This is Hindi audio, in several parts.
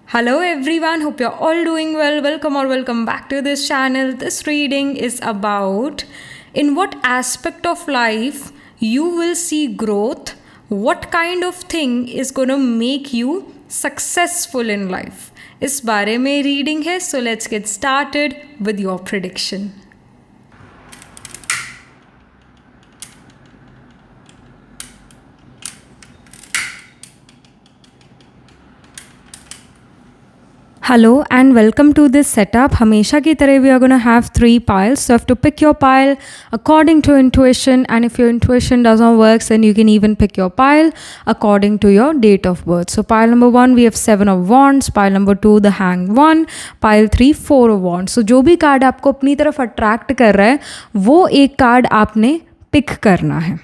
Hello everyone, hope you're all doing well. Welcome back to this channel. This reading is about in what aspect of life you will see growth, what kind of thing is going to make you successful in life. इस बारे में रीडिंग है, so let's get started with your prediction. Hello and welcome to this setup. हमेशा की तरह we are going to have 3 piles. So you have to pick your pile according to intuition, and if your intuition doesn't work, then you can even pick your pile according to your date of birth. So pile number 1 we have 7 of wands, pile number 2 the hanged one, pile 3 4 of wands. So जो भी कार्ड आपको अपनी तरफ अट्रैक्ट कर रहा है वो एक कार्ड आपने पिक करना है.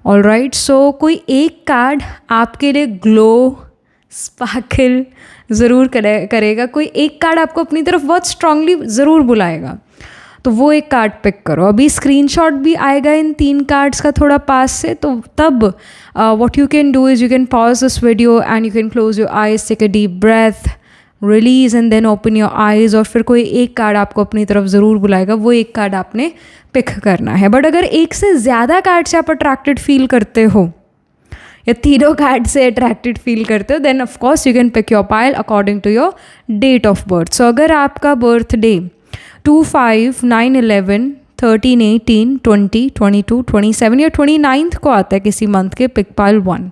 ऑलराइट, सो कोई एक कार्ड आपके लिए ग्लो स्पार्कल ज़रूर करेगा, कोई एक कार्ड आपको अपनी तरफ बहुत स्ट्रांगली ज़रूर बुलाएगा, तो वो एक कार्ड पिक करो. अभी स्क्रीनशॉट भी आएगा इन 3 कार्ड्स का थोड़ा पास से, तो तब what you can do is you can pause this video and you can close your eyes, take a deep breath, release and then open your eyes, और फिर कोई एक कार्ड आपको अपनी तरफ ज़रूर बुलाएगा, वो एक कार्ड आपने पिक करना है. बट अगर एक से ज़्यादा कार्ड से आप अट्रैक्टेड फील करते हो या तीनों कार्ड से अट्रैक्टेड फील करते हो, then of course you can pick your pile according to your date of birth. So अगर आपका बर्थ डे 2, 5, 9, 11, 13, 18, 20, 22, 27 या 29 को आता है किसी मंथ के, पिक पाइल 1.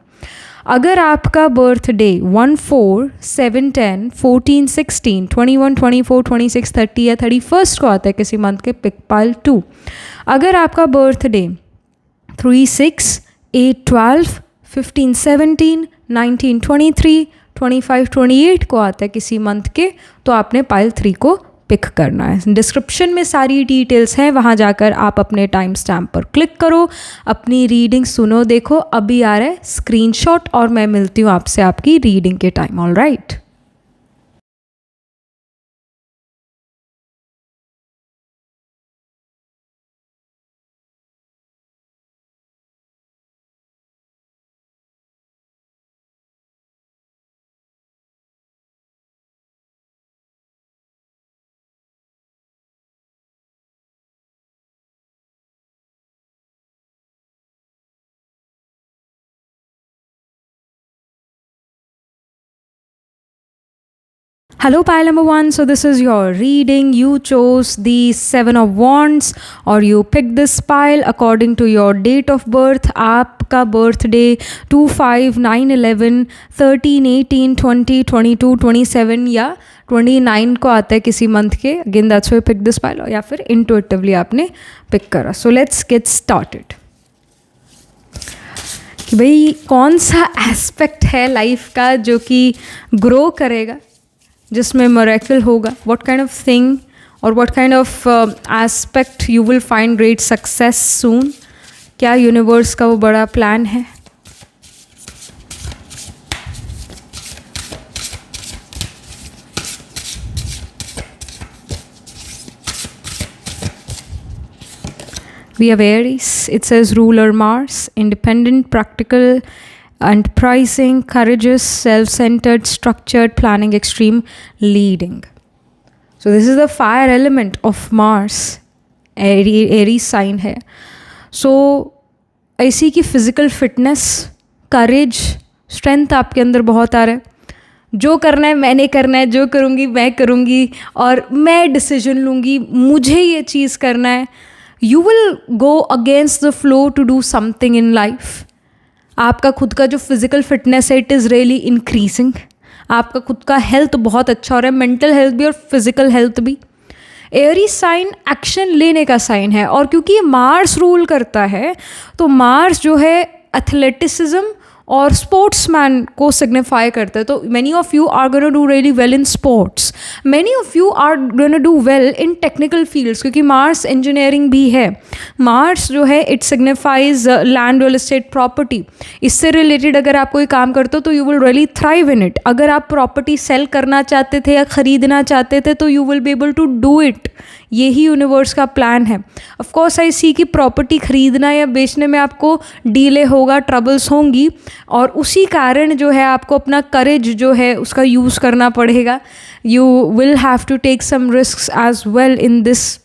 अगर आपका बर्थ डे 1, 4, 7, 10, 14, 16, 21, 24, 26, 30 या 31 को आता है किसी मंथ के, पिक पाइल 2. अगर आपका बर्थ डे 3, 6, 8, 12, 15, 17, 19, 23, 25, 28 को आता है किसी मंथ के, तो आपने पाइल 3 को पिक करना है. डिस्क्रिप्शन में सारी डिटेल्स हैं, वहाँ जाकर आप अपने टाइम स्टैम्प पर क्लिक करो, अपनी रीडिंग सुनो, देखो. अभी आ रहा है स्क्रीनशॉट और मैं मिलती हूँ आपसे आपकी रीडिंग के time. All right. Hello pile number 1, so this is your reading. You chose the 7 of wands और you picked this pile according to your date of birth. आपका birthday 2, 5, 9, 11, 13, 18, 20, 22, 27 या 29 को आता है किसी मंथ के. Again that's why you pick this pile, या फिर intuitively आपने pick करा. So let's get started. कि भाई कौन सा एस्पेक्ट है लाइफ का जो कि ग्रो करेगा, जिसमें मिरेकल होगा. व्हाट काइंड ऑफ थिंग और what kind of aspect you will find great success soon. क्या यूनिवर्स का वो बड़ा प्लान है. We have Aries. It says ruler Mars, independent, practical, enterprising, courageous, self-centered, structured, planning, extreme, leading. So this is the fire element of Mars. Aries sign है. So ऐसी कि physical fitness, courage, strength आपके अंदर बहुत आ रहा है. जो करना है मैंने करना है, जो करूँगी मैं करूँगी, और मैं डिसीजन लूँगी, मुझे ये चीज़ करना है. You will go against the flow to do something in life. आपका खुद का जो फिज़िकल फिटनेस है इट इज़ रियली इंक्रीजिंग. आपका खुद का हेल्थ बहुत अच्छा हो रहा है, मेंटल हेल्थ भी और फिज़िकल हेल्थ भी. एरी साइन एक्शन लेने का साइन है, और क्योंकि ये मार्स रूल करता है तो मार्स जो है एथलेटिसिज्म और स्पोर्ट्समैन को सिग्निफाई करता है. तो many of you are gonna do really well in sports, many of you are gonna do well in technical fields, क्योंकि मार्स इंजीनियरिंग भी है. मार्स जो है it signifies land, real estate, property. इससे रिलेटेड अगर आप कोई काम करते हो तो you will really thrive in it. अगर आप प्रॉपर्टी सेल करना चाहते थे या ख़रीदना चाहते थे तो you will be able to do it यही यूनिवर्स का प्लान है। ऑफ कोर्स आई सी कि प्रॉपर्टी ख़रीदना या बेचने में आपको डीले होगा, ट्रबल्स होंगी, और उसी कारण जो है आपको अपना करेज जो है उसका यूज़ करना पड़ेगा। You will have to take some risks as well in this.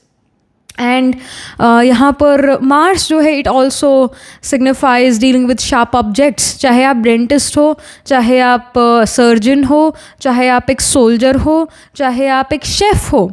And यहाँ पर मार्स जो है it also signifies dealing with sharp objects. चाहे आप डेंटिस्ट हो, चाहे आप सर्जन हो, चाहे आप एक सोल्जर हो, चाहे आप एक शेफ़ हो,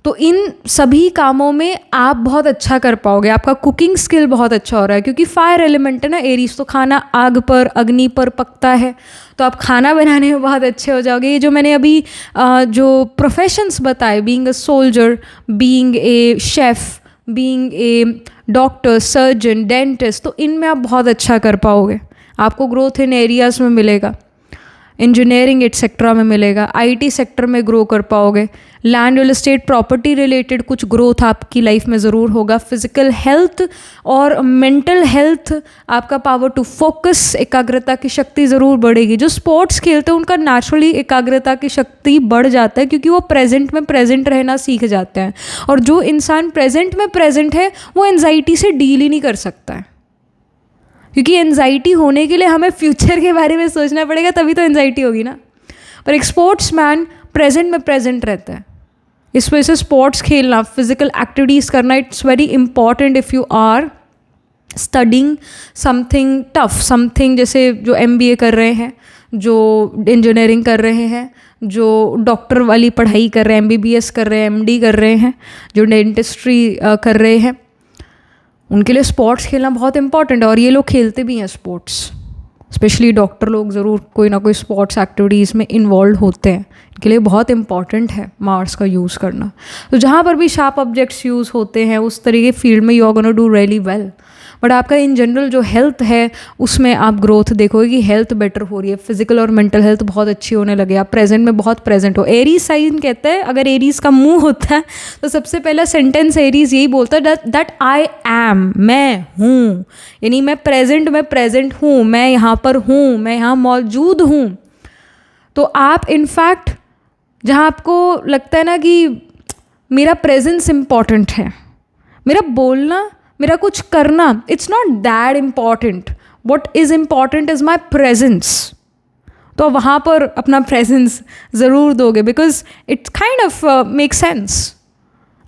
तो इन सभी कामों में आप बहुत अच्छा कर पाओगे। आपका कुकिंग स्किल बहुत अच्छा हो रहा है क्योंकि फायर एलिमेंट है ना एरीज, तो खाना आग पर, अग्नि पर पकता है, तो आप खाना बनाने में बहुत अच्छे हो जाओगे। ये जो मैंने अभी जो प्रोफेशंस बताए, being a soldier, being a chef, being a doctor, surgeon, dentist, तो इनमें आप बहुत अच्छा कर पाओगे। आपको ग्रोथ इन एरियाज़ में मिलेगा, इंजीनियरिंग एटसेट्रा में मिलेगा, आईटी सेक्टर में ग्रो कर पाओगे। Land, real estate, property related कुछ ग्रोथ आपकी लाइफ में ज़रूर होगा। फिजिकल हेल्थ और मेंटल हेल्थ, आपका पावर टू फोकस, एकाग्रता की शक्ति ज़रूर बढ़ेगी। जो स्पोर्ट्स खेलते हैं उनका नेचुरली एकाग्रता की शक्ति बढ़ जाता है क्योंकि वो प्रेजेंट में प्रेजेंट रहना सीख जाते हैं, और जो इंसान प्रेजेंट में प्रेजेंट है वो एंजाइटी से डील ही नहीं कर सकता है, क्योंकि एंजाइटी होने के लिए हमें फ्यूचर के बारे में सोचना पड़ेगा, तभी तो एंजाइटी होगी ना। पर एक स्पोर्ट्स मैन प्रेजेंट में प्रेजेंट रहता है। इस वजह से स्पोर्ट्स खेलना, फिजिकल एक्टिविटीज़ करना, it's very important if you are studying something tough, something जैसे जो MBA कर रहे हैं, जो इंजीनियरिंग कर रहे हैं, जो डॉक्टर वाली पढ़ाई कर रहे हैं, MBBS कर रहे हैं, MD कर रहे हैं, जो डेंटिस्ट्री कर रहे हैं, उनके लिए स्पोर्ट्स खेलना बहुत इंपॉर्टेंट है। और ये लोग खेलते भी हैं स्पोर्ट्स, स्पेशली डॉक्टर लोग ज़रूर कोई ना कोई स्पोर्ट्स एक्टिविटीज़ में इन्वॉल्व होते हैं। इनके लिए बहुत इंपॉर्टेंट है मार्स का यूज़ करना। तो जहाँ पर भी शार्प ऑब्जेक्ट्स यूज़ होते हैं उस तरीके फील्ड में you are gonna do really well. But आपका इन जनरल जो हेल्थ है उसमें आप ग्रोथ देखोगे कि हेल्थ बेटर हो रही है, फिजिकल और मेंटल हेल्थ बहुत अच्छी होने लगे, आप प्रेजेंट में बहुत प्रेजेंट हो। एरीज साइन कहते हैं, अगर एरीज का मुंह होता है तो सबसे पहला सेंटेंस एरीज यही बोलता है दैट आई एम, मैं हूँ, यानी मैं प्रेजेंट हूँ, मैं यहाँ पर हूँ, मैं यहाँ मौजूद हूँ। तो आप इनफैक्ट जहाँ आपको लगता है ना कि मेरा प्रेजेंस इम्पॉर्टेंट है, मेरा बोलना, मेरा कुछ करना, it's not that important, what is important is my presence, तो वहाँ पर अपना प्रेजेंस ज़रूर दोगे because it's kind of make sense.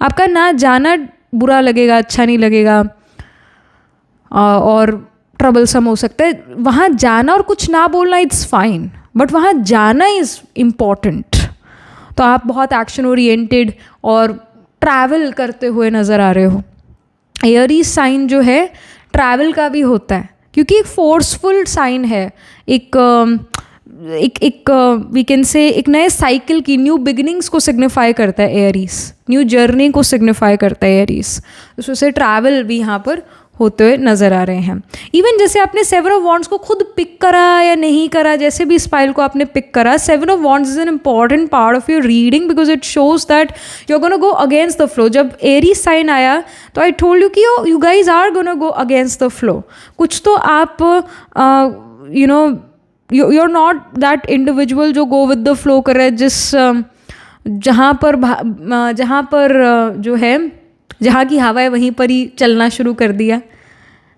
आपका ना जाना बुरा लगेगा, अच्छा नहीं लगेगा और ट्रबलसम हो सकता है। वहाँ जाना और कुछ ना बोलना इट्स फाइन, बट वहाँ जाना इज़ इम्पॉर्टेंट। तो आप बहुत एक्शन ओरिएंटेड और ट्रैवल करते हुए नज़र आ रहे हो। एयरीज साइन जो है ट्रैवल का भी होता है क्योंकि एक फोर्सफुल साइन है, एक वी कैन से एक नए साइकिल की, न्यू बिगिनिंग्स को सिग्निफाई करता है एयरीज, न्यू जर्नी को सिग्निफाई करता है एयरीज। तो उससे ट्रैवल भी यहाँ पर होते हुए नज़र आ रहे हैं। इवन जैसे आपने 7 ऑफ वॉन्ड्स को खुद पिक करा या नहीं करा, जैसे भी इस फाइल को आपने पिक करा, 7 of wands is an important part of your reading because it shows that you are gonna go against the flow. जब एरीज साइन आया तो आई टोल्ड यू कि you guys are gonna go against the flow. कुछ तो आप you know you are not that individual जो गो विद द फ्लो कर रहे हैं, जहाँ पर जो है, जहाँ की हवा है वहीं पर ही चलना शुरू कर दिया,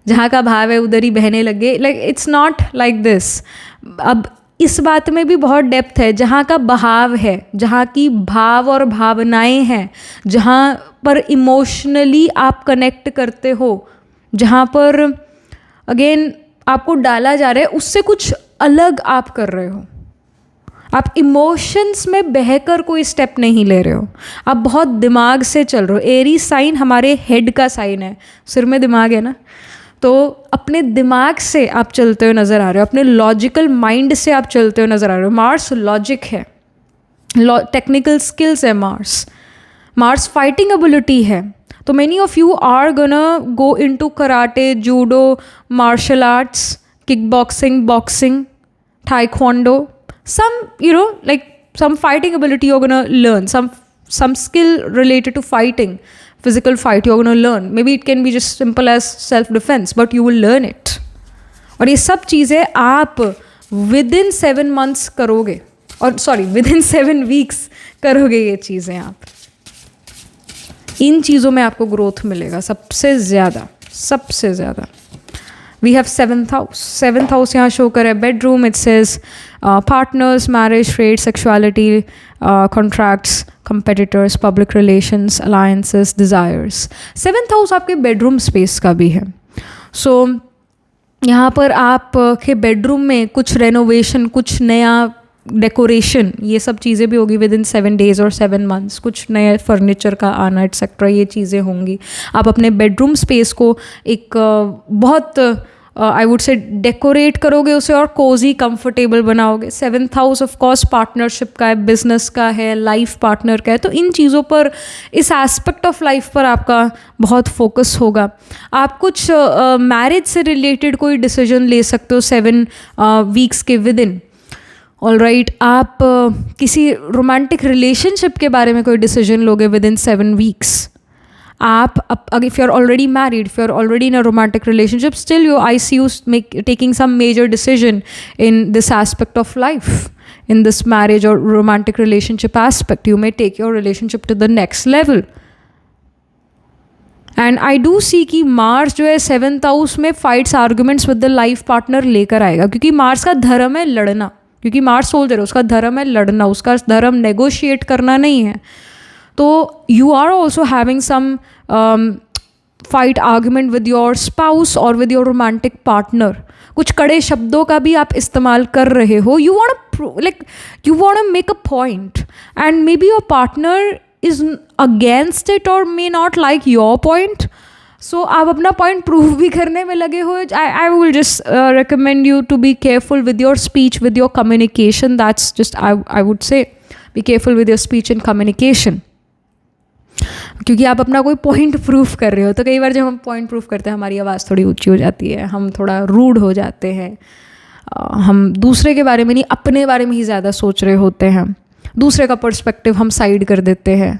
जहाँ का भाव है उधर ही बहने लगे। Like it's not like this. अब इस बात में भी बहुत डेप्थ है, जहाँ का बहाव है, जहाँ की भाव और भावनाएं हैं, जहाँ पर इमोशनली आप कनेक्ट करते हो, जहाँ पर अगेन आपको डाला जा रहा है, उससे कुछ अलग आप कर रहे हो। आप इमोशंस में बहकर कोई स्टेप नहीं ले रहे हो, आप बहुत दिमाग से चल रहे हो। एरीज साइन हमारे हेड का साइन है, सिर में दिमाग है ना, तो अपने दिमाग से आप चलते हुए नज़र आ रहे हो, अपने लॉजिकल माइंड से आप चलते हुए नज़र आ रहे हो। मार्स लॉजिक है, टेक्निकल स्किल्स है मार्स फाइटिंग एबिलिटी है। तो many of you are gonna go into karate, judo, martial arts, kick boxing, taekwondo, some like some fighting ability you're going to learn, some skill related to fighting, physical fight you're going to learn. Maybe it can be just simple as self defense, but you will learn it. और ये सब चीज़ें आप within 7 months करोगे, और within 7 weeks करोगे ये चीज़ें आप। इन चीज़ों में आपको ग्रोथ मिलेगा सबसे ज़्यादा. We have seventh house यहाँ शो कर है bedroom. It says partners, marriage, trade, sexuality, contracts, competitors, public relations, alliances, desires. Seventh house आपके bedroom space का भी है. So यहाँ पर आप के bedroom में कुछ renovation, कुछ नया डेकोरेशन, ये सब चीज़ें भी होगी विद इन 7 days और 7 months. कुछ नए फर्नीचर का आना एक्सेट्रा, ये चीज़ें होंगी. आप अपने बेडरूम स्पेस को एक बहुत आई वुड से डेकोरेट करोगे उसे और कोजी कंफर्टेबल बनाओगे. 7th house of course partnership का है, बिजनेस का है, लाइफ पार्टनर का है. तो इन चीज़ों पर, इस एस्पेक्ट ऑफ लाइफ पर आपका बहुत फोकस होगा. आप कुछ मैरिज से रिलेटेड कोई डिसीजन ले सकते हो 7 weeks के विद इन. ऑल राइट, आप किसी रोमांटिक रिलेशनशिप के बारे में कोई डिसीजन लोगे विद इन 7 weeks. आप if you are already married, if you are already in a romantic relationship, still you I see you taking some major decision in this aspect of life, in this marriage और romantic relationship aspect. You may take your relationship to the next level. And I do see कि मार्स जो है 7th हाउस में fights, arguments with the life partner लेकर आएगा, क्योंकि मार्स का धर्म है लड़ना. क्योंकि मार्स सोल्जर है, उसका धर्म है लड़ना, उसका धर्म नेगोशिएट करना नहीं है. तो you are also having some fight, argument with your spouse और विद योर रोमांटिक पार्टनर. कुछ कड़े शब्दों का भी आप इस्तेमाल कर रहे हो. You want to make a point and maybe your partner is against it और may not like your point. So आप अपना पॉइंट प्रूव भी करने में लगे हो. I will just recommend you to be careful with your speech, with your communication. That's just I would say be careful with your speech and communication. क्योंकि आप अपना कोई पॉइंट प्रूफ कर रहे हो. तो कई बार जब हम पॉइंट प्रूफ करते हैं हमारी आवाज़ थोड़ी ऊंची हो जाती है, हम थोड़ा रूड हो जाते हैं, हम दूसरे के बारे में नहीं अपने बारे में ही ज़्यादा सोच रहे होते हैं, दूसरे का पर्सपेक्टिव हम साइड कर देते हैं.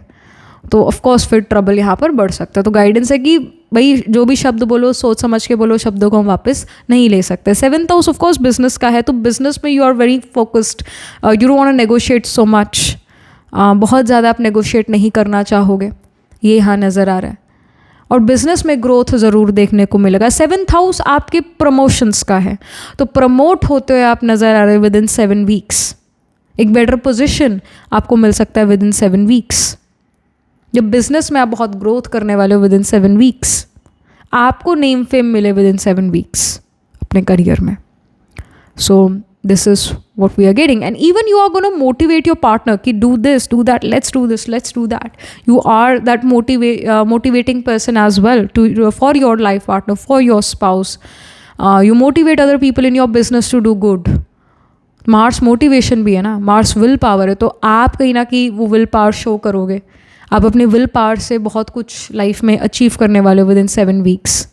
तो ऑफ कोर्स फिर ट्रबल यहाँ पर बढ़ सकता है. तो गाइडेंस है कि भाई जो भी शब्द बोलो सोच समझ के बोलो, शब्दों को हम वापस नहीं ले सकते. 7th house of course business का है, तो बिजनेस में you are very focused, you don't want to negotiate so much. बहुत ज़्यादा आप नेगोशिएट नहीं करना चाहोगे, ये यहाँ नज़र आ रहा है. और बिजनेस में ग्रोथ ज़रूर देखने को मिलेगा. 7th हाउस आपके प्रमोशंस का है, तो प्रमोट होते हुए आप नज़र आ रहे हो विद इन 7 weeks. एक बेटर पोजिशन आपको मिल सकता है विद इन 7 weeks. जब बिजनेस में आप बहुत ग्रोथ करने वाले हो विद इन 7 weeks, आपको नेम फेम मिले विद इन 7 weeks अपने करियर में. सो this is what we are getting. And even you are going to motivate your partner ki do this, do that, let's do this, let's do that. You are that motivating person as well for your life partner, for your spouse. You motivate other people in your business to do good. Mars motivation भी है ना, Mars will power है. तो आप कहीं ना कहीं वो will power show करोगे. आप अपने will power से बहुत कुछ लाइफ में अचीव करने वाले हो विद इन 7 weeks.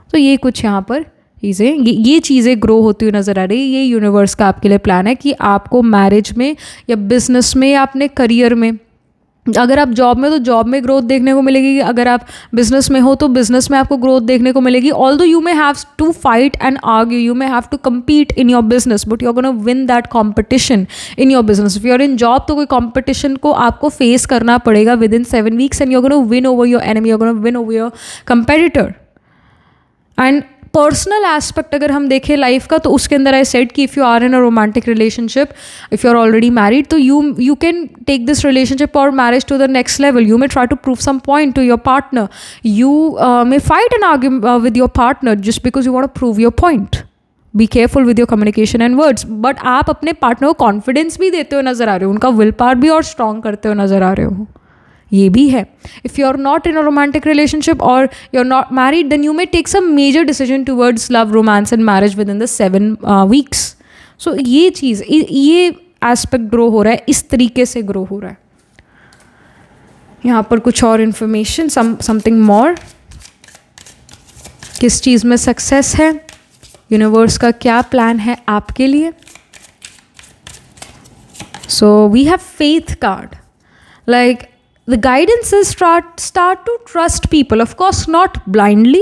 तो ये कुछ यहाँ पर चीज़ें, ये चीज़ें ग्रो होती हुई नज़र आ रही है. ये यूनिवर्स का आपके लिए प्लान है कि आपको मैरिज में या बिजनेस में या अपने करियर में, अगर आप जॉब में तो जॉब में ग्रोथ देखने को मिलेगी, अगर आप बिजनेस में हो तो बिजनेस में आपको ग्रोथ देखने को मिलेगी. Although you may have to fight and argue, you may have to compete in your business, but you are gonna win that competition in your business. If you are in job तो कोई कॉम्पिटिशन को आपको फेस करना पड़ेगा within 7 weeks and you are gonna win over your enemy, you are gonna win over your competitor. And personal aspect अगर हम देखें लाइफ का, तो उसके अंदर आई सेड कि if you are in a romantic relationship, if you are already married, तो you can take this relationship और marriage to the next level. You may try to prove some point to your partner. You may fight and argue with your partner just because you want to prove your point. Be careful with your communication and words. But आप अपने पार्टनर को कॉन्फिडेंस भी देते हुए नजर आ रहे हो, उनका विल पावर भी और स्ट्रॉन्ग करते हुए नजर आ रहे हो, ये भी है. If you are not in a romantic relationship और you are not married, then you may take some major decision towards love, romance and marriage within the 7 weeks. So ये चीज़, ये एस्पेक्ट ग्रो हो रहा है, इस तरीके से ग्रो हो रहा है. यहाँ पर कुछ और इन्फॉर्मेशन, समथिंग मोर. किस चीज़ में सक्सेस है, यूनिवर्स का क्या प्लान है आपके लिए. So we have faith card. Like the guidance is start to trust people. Of course, not blindly,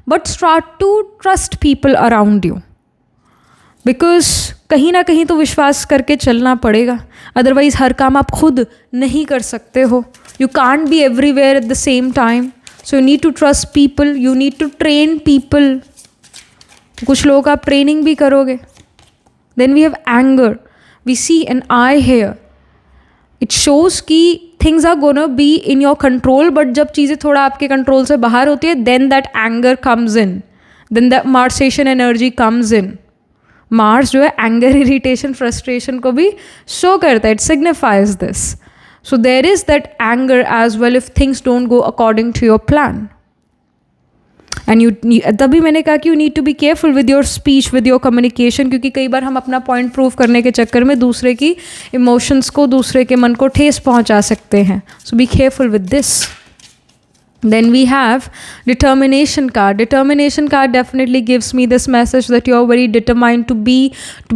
but start to trust people around you. Because कहीं ना कहीं तो विश्वास करके चलना पड़ेगा, अदरवाइज हर काम आप खुद नहीं कर सकते हो. You can't be everywhere at the same time. So you need to trust people, you need to train people. कुछ लोगों का आप ट्रेनिंग भी करोगे. Then we have anger. We see N I here. It shows कि things are gonna be in your control, but जब चीज़ें थोड़ा आपके कंट्रोल से बाहर होती है, then that anger comes in, then that Martian energy comes in. Mars जो है एंगर, इरिटेशन, फ्रस्ट्रेशन को भी शो करता है. It signifies this. So there is that anger as well if things don't go according to your plan. And you, तभी मैंने कहा कि you need to be careful with your speech, with your communication, क्योंकि कई बार हम अपना पॉइंट प्रूव करने के चक्कर में दूसरे की इमोशंस को, दूसरे के मन को ठेस पहुंचा सकते हैं. So be careful with this. Then we have determination card. Determination card definitely gives me this message that you are very determined to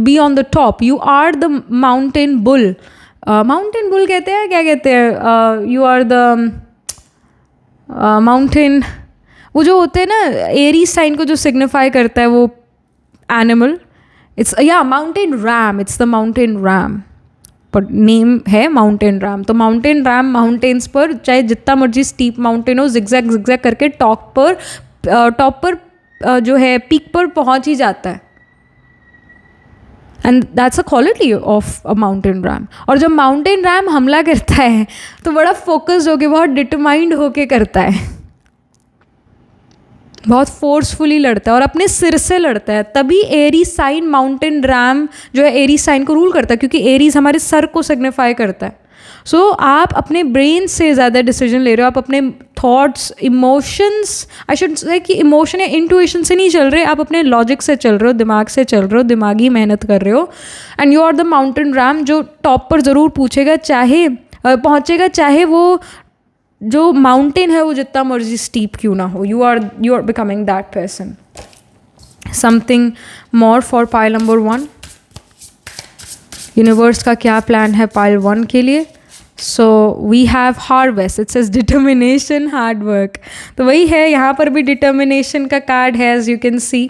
be on the top. You are the mountain bull. Mountain bull कहते हैं, क्या कहते हैं? You are the mountain. वो जो होते हैं ना, एरी साइन को जो सिग्निफाई करता है वो animal. It's mountain RAM. It's the mountain RAM. पर नेम है माउंटेन रैम. तो माउंटेन रैम माउंटेन्स पर, चाहे जितना मर्जी स्टीप माउंटेन हो, जिगजैग जिगजैग करके टॉप पर जो है पीक पर पहुंच ही जाता है. And that's a quality of a mountain RAM. और जब माउंटेन रैम हमला करता है तो बड़ा फोकस्ड होके, बहुत डिटरमाइंड होके करता है, बहुत फोर्सफुली लड़ता है और अपने सिर से लड़ता है. तभी एरी साइन माउंटेन रैम जो है एरी साइन को रूल करता है, क्योंकि एरीज हमारे सर को सिग्निफाई करता है. सो आप अपने ब्रेन से ज़्यादा डिसीजन ले रहे हो. आप अपने thoughts, emotions, I should say कि इमोशन या इंट्यूशन से नहीं चल रहे, आप अपने लॉजिक से चल रहे हो, दिमाग से चल रहे हो, दिमागी मेहनत कर रहे हो. And you are the mountain ram जो टॉप पर ज़रूर पहुँचेगा, चाहे वो जो माउंटेन है वो जितना मर्जी स्टीप क्यों ना हो. You are becoming that person. Something more for pile number 1. Universe का क्या प्लान है पाइल 1 के लिए? So we have harvest. It says determination, hard work. तो वही है, यहाँ पर भी डिटर्मिनेशन का कार्ड है, एज यू कैन सी.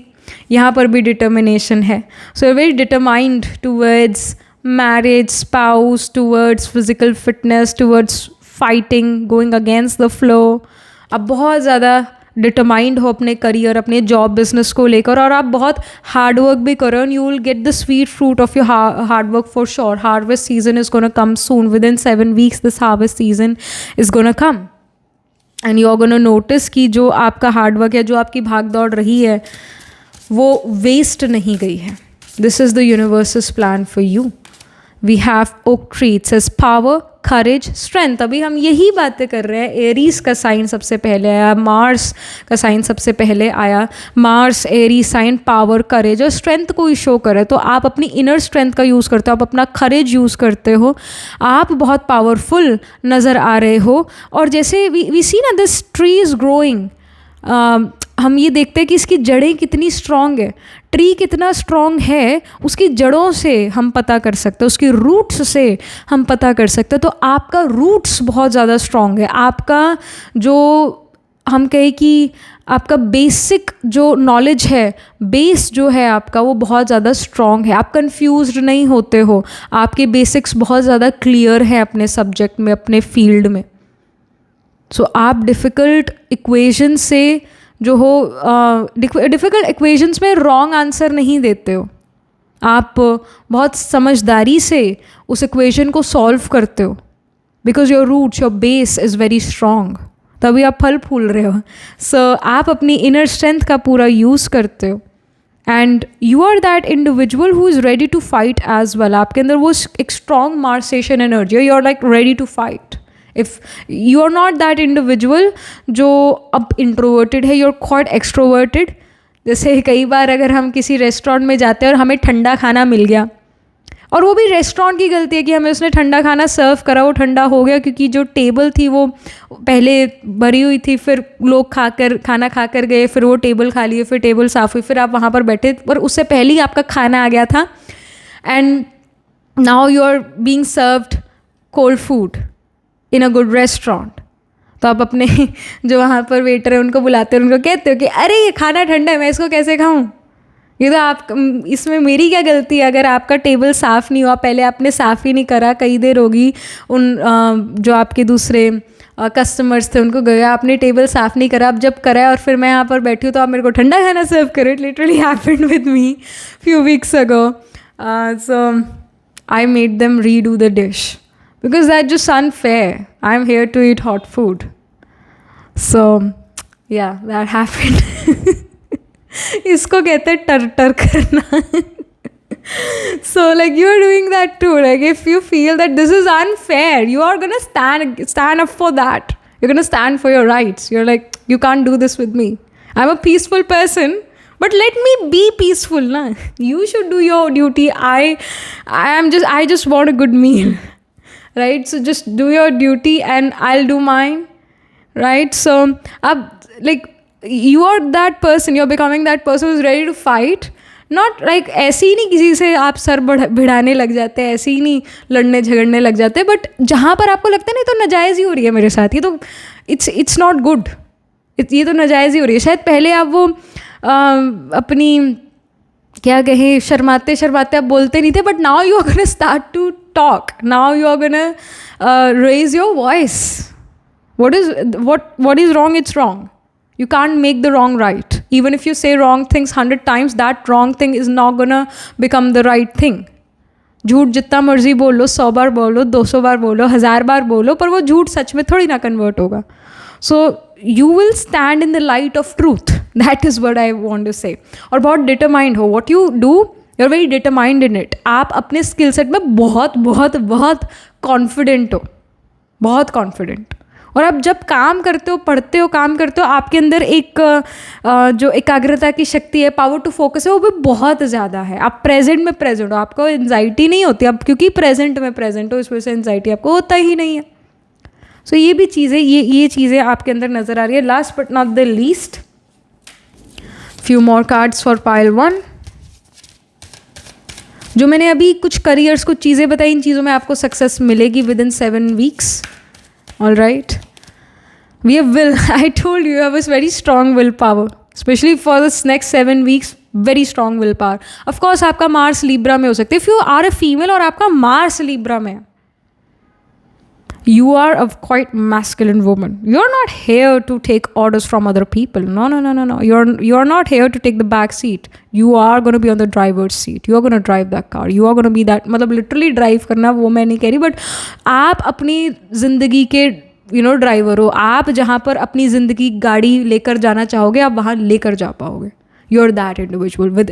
यहाँ पर भी डिटर्मिनेशन है. So you very determined towards marriage, spouse, towards physical fitness, towards fighting, going against the flow. आप बहुत ज़्यादा डिटरमाइंड हो अपने करियर, अपने जॉब, बिजनेस को लेकर, और आप बहुत हार्ड वर्क भी करो. And you will get the sweet fruit of your hard work for sure. Harvest season is gonna come soon. Within 7 weeks this harvest season is gonna come. And you are gonna notice कि जो आपका हार्ड वर्क है, जो आपकी भाग दौड़ रही है, वो वेस्ट नहीं गई है. This is the universe's plan for you. We have oak tree. It says power, courage, strength. अभी हम यही बातें कर रहे हैं. एरीज का साइन सबसे पहले आया, मार्स का साइन सबसे पहले आया. मार्स, एरीज साइन, पावर, करेज और स्ट्रेंथ को ही शो करे. तो आप अपनी इनर स्ट्रेंथ का यूज़ करते हो, आप अपना करेज यूज़ करते हो, आप बहुत पावरफुल नज़र आ रहे हो. और जैसे वी सी ना दिस ट्री इज़ ग्रोइंग. हम ये देखते हैं कि इसकी जड़ें कितनी स्ट्रॉन्ग है. ट्री कितना स्ट्रॉन्ग है उसकी जड़ों से हम पता कर सकते हैं, उसकी रूट्स से हम पता कर सकते हैं. तो आपका रूट्स बहुत ज़्यादा स्ट्रॉन्ग है. आपका जो हम कहें कि आपका बेसिक जो नॉलेज है, बेस जो है आपका, वो बहुत ज़्यादा स्ट्रॉन्ग है. आप कंफ्यूज्ड नहीं होते हो. आपके बेसिक्स बहुत ज़्यादा क्लियर हैं अपने सब्जेक्ट में, अपने फील्ड में. सो आप डिफ़िकल्ट इक्वेशन से जो हो, डिफ़िकल्ट इक्वेशंस में रॉन्ग आंसर नहीं देते हो. आप बहुत समझदारी से उस इक्वेशन को सॉल्व करते हो, because your roots, your base is very strong. तभी आप फल फूल रहे हो. सो आप अपनी इनर स्ट्रेंथ का पूरा यूज़ करते हो. And you are that individual who is ready to fight as well. आपके अंदर वो एक स्ट्रॉन्ग मार्सेशन एनर्जी है. You are like ready to fight. If you are not that individual जो अब इंट्रोवर्टेड है, यू आर क्वाइट एक्सट्रोवर्टेड. जैसे कई बार अगर हम किसी रेस्टोरेंट में जाते हैं और हमें ठंडा खाना मिल गया, और वो भी रेस्टोरेंट की गलती है कि हमें उसने ठंडा खाना सर्व करा, वो ठंडा हो गया क्योंकि जो टेबल थी वो पहले भरी हुई थी, फिर लोग खाना खाकर गए, फिर वो टेबल खाली, फिर टेबल साफ़ हुई, फिर आप वहाँ पर बैठे, पर उससे पहले ही आपका खाना आ गया था. And now you are being served cold food in a good restaurant. तो आप अपने जो वहाँ पर वेटर है उनको बुलाते हो, उनको कहते हो कि अरे ये खाना ठंडा है, मैं इसको कैसे खाऊँ, ये तो आप, इसमें मेरी क्या गलती है अगर आपका टेबल साफ़ नहीं हुआ, पहले आपने साफ़ ही नहीं करा, कई देर होगी उन जो आपके दूसरे कस्टमर्स थे उनको गया, आपने टेबल साफ़ नहीं करा, अब जब करा है और फिर मैं यहाँ पर बैठी हूँ तो आप मेरे को ठंडा खाना सर्व करो. It literally happened with me few weeks ago. So I made them redo the dish because that just unfair. I am here to eat hot food. So yeah that happened. इसको कहते हैं टर टर करना. So like you are doing that too. Like if you feel that this is unfair, you are gonna stand up for that. You're gonna stand for your rights. You're like, you can't do this with me. I'm a peaceful person, but let me be peaceful, na. You should do your duty. I just want a good meal, right? So just do your duty and I'll do mine, right? So like you are that person. You're becoming that person who's ready to fight. Not like ऐसे ही नहीं किसी से आप सर भिड़ाने लग जाते हैं, ऐसे ही नहीं लड़ने झगड़ने लग जाते हैं, बट जहाँ पर आपको लगता है नहीं तो नाजायज़ ही हो रही है मेरे साथ, ये तो इट्स नॉट गुड, ये तो नाजायज़ ही हो रही है. शायद पहले आप वो अपनी क्या कहें शर्माते शर्माते आप बोलते नहीं थे, but now you are gonna start to talk, now you are gonna raise your voice. what is wrong, it's wrong. You can't make the wrong right. Even if you say wrong things 100 times, that wrong thing is not gonna become the right thing. झूठ जितना मर्जी बोल लो, 100 बार बोलो, 200 बार बोलो, 1000 बार बोलो, पर वो झूठ सच में थोड़ी ना कन्वर्ट होगा. So you will stand in the light of truth. That is what I want to say. और बहुत determined हो. What you do, you're very determined in it. आप अपने skill set में बहुत बहुत बहुत confident हो, बहुत confident. और आप जब काम करते हो, पढ़ते हो, काम करते हो, आपके अंदर एक जो एकाग्रता की शक्ति है, पावर टू फोकस है, वो भी बहुत ज़्यादा है. आप प्रेजेंट में प्रेजेंट हो, आपको एंजाइटी नहीं होती. आप क्योंकि प्रेजेंट में प्रेजेंट हो, इस वजह से एंजाइटी आपको होता ही नहीं है. सो ये भी चीज़ें, ये चीज़ें आपके अंदर नज़र आ रही है. Last but not the least, few more cards for pile 1. जो मैंने अभी कुछ करियर्स, कुछ चीज़ें बताई, इन चीज़ों में आपको सक्सेस मिलेगी with in 7 weeks. All right, we have will. I told you, you have a very strong willpower, especially for this next 7 weeks. Very strong willpower. Of course, आपका Mars Libra में हो सकता है. If you are a female और आपका Mars Libra में, you are a quite masculine woman. You're not here to take orders from other people. No. You're not here to take the back seat. You are going to be on the driver's seat. You are going to drive that car. You are going to be that, मतलब literally drive करना, वो मैं नहीं कह रही, बट आप अपनी ज़िंदगी के ड्राइवर हो. आप जहाँ पर अपनी ज़िंदगी गाड़ी लेकर जाना चाहोगे, आप वहाँ लेकर जा पाओगे. You're that individual with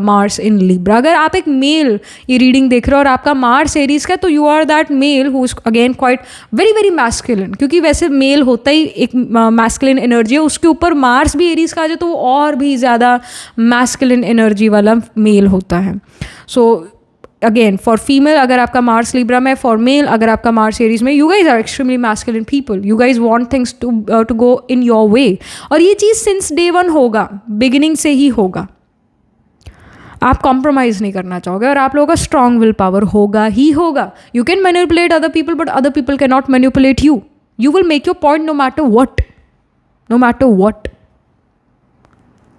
Mars in Libra. अगर आप एक मेल ये रीडिंग देख रहे हो और आपका मार्स एरीज का, तो you are that male who is again quite very very masculine. क्योंकि वैसे मेल होता ही एक मैस्कुलिन एनर्जी है, उसके ऊपर मार्स भी एरीज का आ जाए तो वो और भी ज़्यादा मैस्कुलिन एनर्जी वाला मेल होता है. सो अगेन फॉर फीमेल अगर आपका मार्स लिब्रा में, फॉर मेल अगर आपका मार्स एरीज में, you guys are extremely masculine people. You guys want things to go in your way. और ये चीज़ सिंस डे 1 होगा, बिगिनिंग से ही होगा. आप कॉम्प्रोमाइज़ नहीं करना चाहोगे और आप लोगों का स्ट्रॉन्ग विल पावर होगा ही होगा. You can manipulate other people but other people can not manipulate you. You will make your point no matter what. No matter what,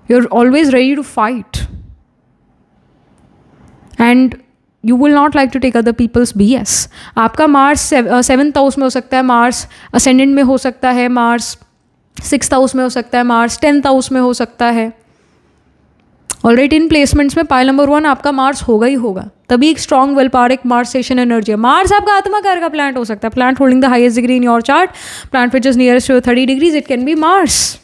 you are always ready to fight. And you will not like to take other people's BS. आपका मार्स 7th हाउस में हो सकता है, मार्स असेंडेंट में हो सकता है, मार्स 6th हाउस में हो सकता है, मार्स 10th हाउस में हो सकता है. ऑलरेडी इन प्लेसमेंट्स में पाइल नंबर 1 आपका मार्स होगा ही होगा. तभी एक स्ट्रॉन्ग विल पावर, एक मार्सेशन एनर्जी है. मार्स आपका आत्माकार का प्लांट हो सकता है, plant holding the highest degree in your chart, plant which is nearest to 30 degrees. It can be Mars.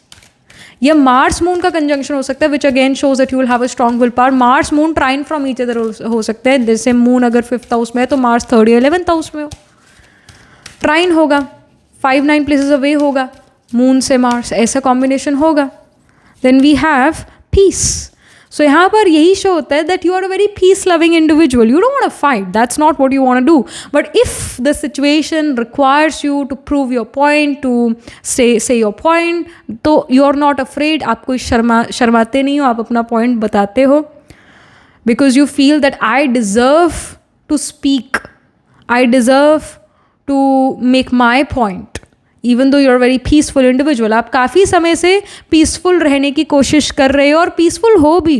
या मार्स मून का कंजंक्शन हो सकता है, which again shows that you will have a strong will power. Mars moon trine from each other हो सकते हैं. जैसे मून अगर 5th हाउस में है तो मार्स 3rd या 11th हाउस में हो, ट्राइन होगा. 5-9 प्लेसेस अवे होगा मून से मार्स, ऐसा कॉम्बिनेशन होगा. Then we have peace. So यहाँ पर यही शो होता है that you are a very peace loving individual. You don't want to fight, that's not what you want to do. But if the situation requires you to prove your point, to say your point, तो यू आर नॉट अफ्रेड. आप कोई शर्माते नहीं हो, आप अपना पॉइंट बताते हो. Because you feel that I deserve to speak, I deserve to make my point. Even though you are very peaceful individual. आप काफ़ी समय से पीसफुल रहने की कोशिश कर रहे हो और पीसफुल हो भी,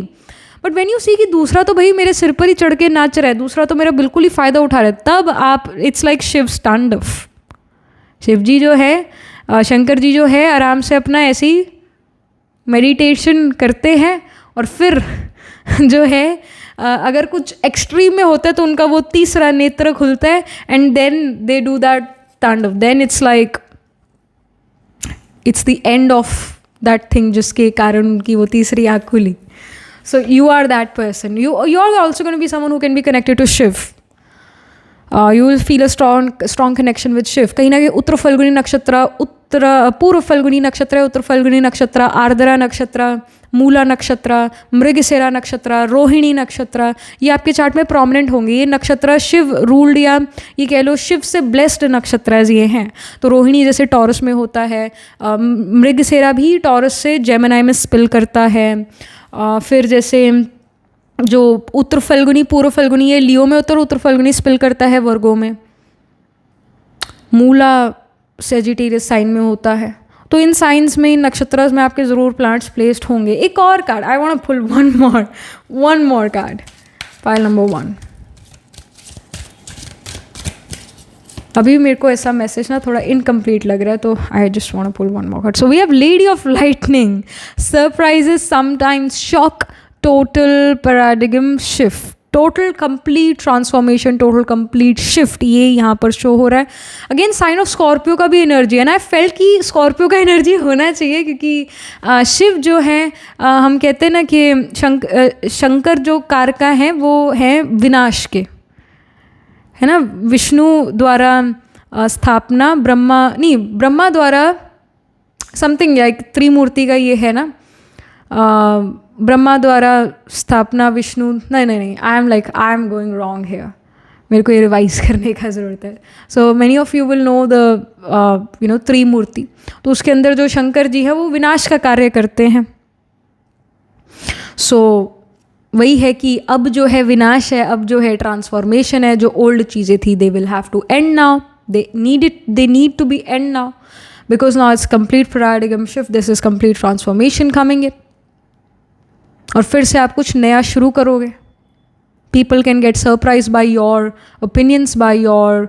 बट व्हेन यू सी कि दूसरा तो भाई मेरे सिर पर ही चढ़ के नाच रहा है, दूसरा तो मेरा बिल्कुल ही फ़ायदा उठा रहा है, तब आप, इट्स लाइक शिव तांडव। शिव जी जो है, शंकर जी जो है, आराम से अपना ऐसे ही मेडिटेशन करते हैं, और फिर जो है अगर कुछ एक्सट्रीम में होता है तो उनका वो तीसरा नेत्र खुलता है, and then they do that tandav, then it's like it's the end of that thing जिसके कारण उनकी वो तीसरी आँख खुली। So you are that person, you are also going to be someone who can be connected to Shiva. You will feel a strong connection with Shiva. कहीं ना कहीं उत्तर फल्गुनी नक्षत्र, पूर्व फल्गुनी नक्षत्र, उत्तर फल्गुनी नक्षत्र, आर्द्रा नक्षत्र, मूला नक्षत्र, मृगशिरा नक्षत्र, रोहिणी नक्षत्र, ये आपके चार्ट में प्रोमिनेंट होंगे। ये नक्षत्र शिव रूल्ड, या ये कह लो शिव से ब्लेस्ड नक्षत्र ये हैं। तो रोहिणी जैसे टॉरस में होता है, मृगशिरा भी टॉरस से जेमिनी में स्पिल करता है, फिर जैसे जो उत्तर फल्गुनी, पूर्व फल्गुनी, ये लियो में उत्तर फल्गुनी स्पिल करता है वर्गो में, मूला सेजिटेरियस साइन में होता है। तो इन साइंस में, इन नक्षत्र में आपके ज़रूर प्लांट्स प्लेस्ड होंगे। एक और card, I want to pull one more card, pile number 1। अभी मेरे को ऐसा मैसेज ना थोड़ा इनकम्प्लीट लग रहा है, तो I just want to pull one more card. So we have lady of lightning, surprises, sometimes shock, total paradigm shift, total complete transformation, total complete shift, ये यहाँ पर शो हो रहा है। अगेन साइन ऑफ स्कॉर्पियो का भी एनर्जी है ना, आई फेल्ट कि स्कॉर्पियो का एनर्जी होना चाहिए, क्योंकि शिव जो है, हम कहते हैं ना कि शंकर जो कारका हैं वो हैं विनाश के, है ना। विष्णु द्वारा स्थापना, ब्रह्मा द्वारा समथिंग लाइक त्रिमूर्ति का ये है ना, ब्रह्मा द्वारा स्थापना, विष्णु, नहीं, I am going wrong here, मेरे को ये रिवाइज करने का ज़रूरत है। So many of you will know the Trimurti, तो उसके अंदर जो शंकर जी है वो विनाश का कार्य करते हैं। सो वही है कि अब जो है विनाश है, अब जो है ट्रांसफॉर्मेशन है, जो ओल्ड चीज़ें थी they will have to end now, they need to be end now, because now it's complete paradigm shift, this is complete transformation coming in, और फिर से आप कुछ नया शुरू करोगे। People can get surprise by your opinions, by your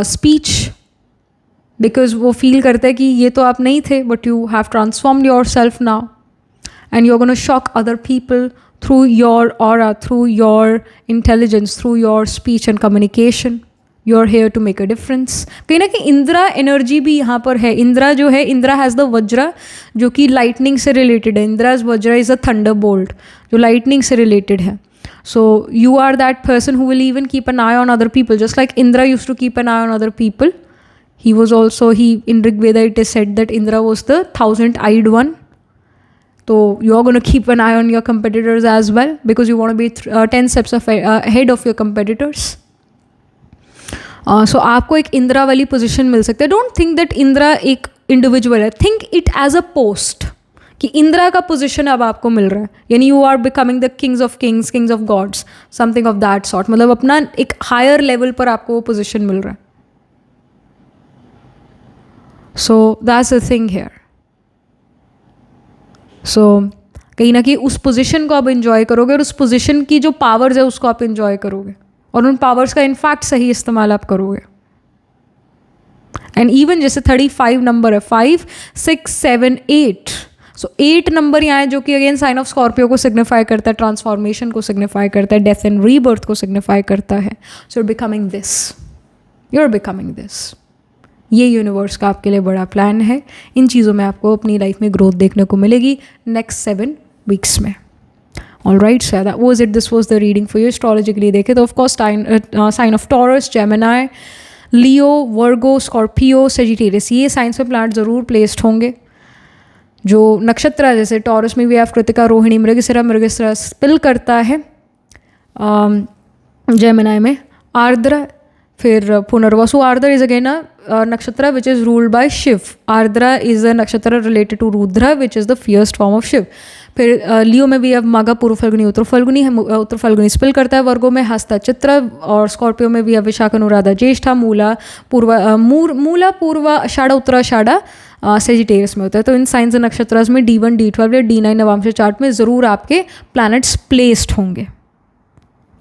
speech, because वो फील करते हैं कि ये तो आप नहीं थे, but you have transformed yourself now, and you are gonna shock other people through your aura, through your intelligence, through your speech and communication. You are here to make a difference. कहीं ना कहीं इंद्रा एनर्जी भी यहाँ पर है। इंद्रा जो है, इंद्रा हैज़ द वज्रा, जो कि लाइटनिंग से रिलेटेड है। Indra's vajra is a thunderbolt, जो लाइटनिंग से रिलेटेड है। So you are that person who will even keep an eye on other people, just like Indra used to keep an eye on other people. He was also, in Rigveda it is said that Indra was the 1,000-eyed one. So you are going to keep an eye on your competitors as well, because you want to be 10 steps ahead of your competitors. So आपको एक इंद्रा वाली पोजीशन मिल सकती है। डोंट थिंक दैट इंद्रा एक इंडिविजुअल है, think it as a post, कि इंद्रा का पोजीशन अब आपको मिल रहा है, यानी you are becoming the kings of kings, kings of gods, something of that sort. मतलब अपना एक हायर लेवल पर आपको वो पोजीशन मिल रहा है। So that's the thing here. So कहीं ना कहीं उस पोजीशन को आप इंजॉय करोगे, और उस पोजीशन की जो पावर्स है उसको आप इंजॉय करोगे, और उन पावर्स का इनफैक्ट सही इस्तेमाल आप करोगे। एंड इवन जैसे 35 नंबर है, 5, 6, 7, 8, सो 8 नंबर यहाँ है, जो कि अगेन साइन ऑफ स्कॉर्पियो को सिग्निफाई करता है, ट्रांसफॉर्मेशन को सिग्निफाई करता है, डेथ एंड रीबर्थ को सिग्निफाई करता है। So you are becoming this, you are becoming this. ये यूनिवर्स का आपके लिए बड़ा प्लान है। इन चीज़ों में आपको अपनी लाइफ में ग्रोथ देखने को मिलेगी नेक्स्ट 7 वीक्स में। All right, so that was it. This was the reading for you astrologically. देखे तो of course sign of Taurus, Gemini, Leo, Virgo, Scorpio, Sagittarius, ये साइंस में प्लांट ज़रूर प्लेस्ड होंगे। जो नक्षत्र जैसे टॉरस में भी आप कृतिका, रोहिणी, मृगशिरा स्पिल करता है, जेमिनी में आर्द्रा, फिर Punarvasu. Ardra is again a nakshatra which is ruled by Shiva. Ardra is a nakshatra related to Rudra which is the fiercest form of Shiva. फिर लियो में भी अब माघा पूर्व फाल्गुनी उत्तर फाल्गुनी है, उत्तर फाल्गुनी स्पिल करता है वर्गो में, हस्ता चित्र, और स्कॉर्पियो में भी अब विशाख अनुराधा ज्येष्ठा, मूला पूर्व आषाढ़ा उत्तराषाढ़ा सेजिटेरियस में होता है। तो इन साइंस एंड नक्षत्रास में D1 D12 या D9 नवांश चार्ट में ज़रूर आपके प्लैनेट्स प्लेस्ड होंगे।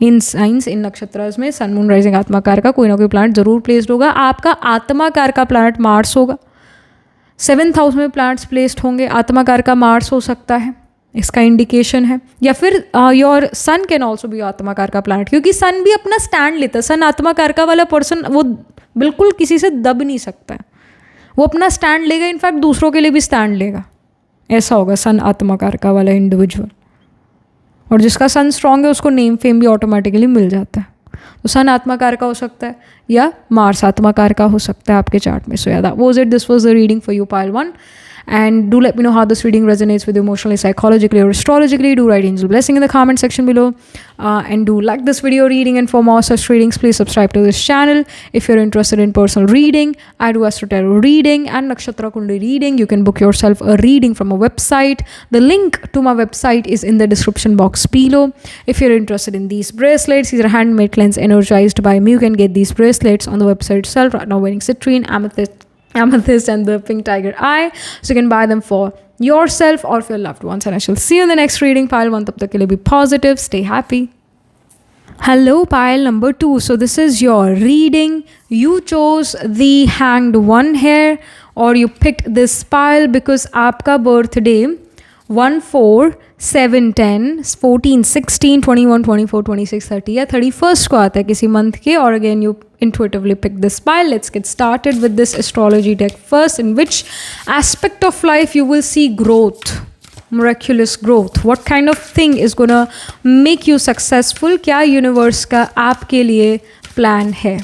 इन साइंस इन नक्षत्रास में सन मून राइजिंग आत्माकार का कोई ना कोई प्लैनेट ज़रूर प्लेस्ड होगा। आपका आत्माकार का प्लैनेट मार्स होगा, 7th हाउस में प्लैनेट्स प्लेस्ड होंगे, आत्माकार का मार्स हो सकता है, इसका इंडिकेशन है। या फिर your sun can also be atmakaraka का प्लैनेट, क्योंकि सन भी अपना स्टैंड लेता है। सन आत्माकार का वाला पर्सन वो बिल्कुल किसी से दब नहीं सकता है, वो अपना स्टैंड लेगा, इनफैक्ट दूसरों के लिए भी स्टैंड लेगा। ऐसा होगा सन आत्माकार का वाला इंडिविजुअल। और जिसका सन स्ट्रांग है उसको नेम फेम भी ऑटोमेटिकली मिल जाता है। तो सन आत्माकार का हो सकता है या मार्स आत्माकार का हो सकता है आपके चार्ट में। सो yeah that was it, this was the reading for you pile 1, and do let me know how this reading resonates with you emotionally, psychologically or astrologically. Do write angel blessing in the comment section below, and do like this video reading, and for more such readings please subscribe to this channel. If you're interested in personal reading, I do Astro Tarot reading and Nakshatra Kundi reading. You can book yourself a reading from a website. The link to my website is in the description box below. If you're interested in these bracelets, these are handmade cleanse energized by me. You can get these bracelets on the website itself right now, wearing citrine, amethyst and the pink tiger eye, so you can buy them for yourself or for your loved ones. And I shall see you in the next reading. Pile 1, tab tak ke liye be positive, stay happy. Hello pile number 2. So this is your reading. You chose the hanged one here, or you picked this pile because aapka birthday 1, 4, 7, 10, 14, 16, 21, 24, 26, 30 या 31st को आता है किसी मंथ के, और again you intuitively pick this pile. Let's get started with this astrology deck first. In which aspect of life you will see growth, miraculous growth? What kind of thing is gonna make you successful? क्या यूनिवर्स का आपके लिए प्लान है?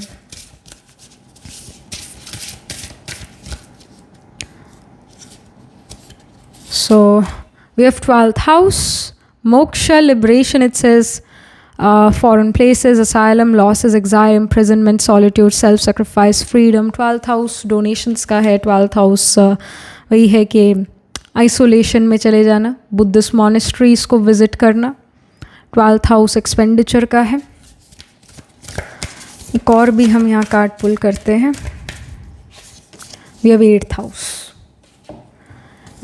So we have 12th house, moksha, liberation. It says foreign places, asylum, losses, exile, imprisonment, solitude, self-sacrifice, freedom. 12th house donations का है। 12th house वही है कि आइसोलेशन में चले जाना, बुद्धिस्ट मॉनेस्ट्रीज को विजिट करना। 12th हाउस एक्सपेंडिचर का है। एक और भी हम यहाँ कार्ड पुल करते हैं। We have 8th house.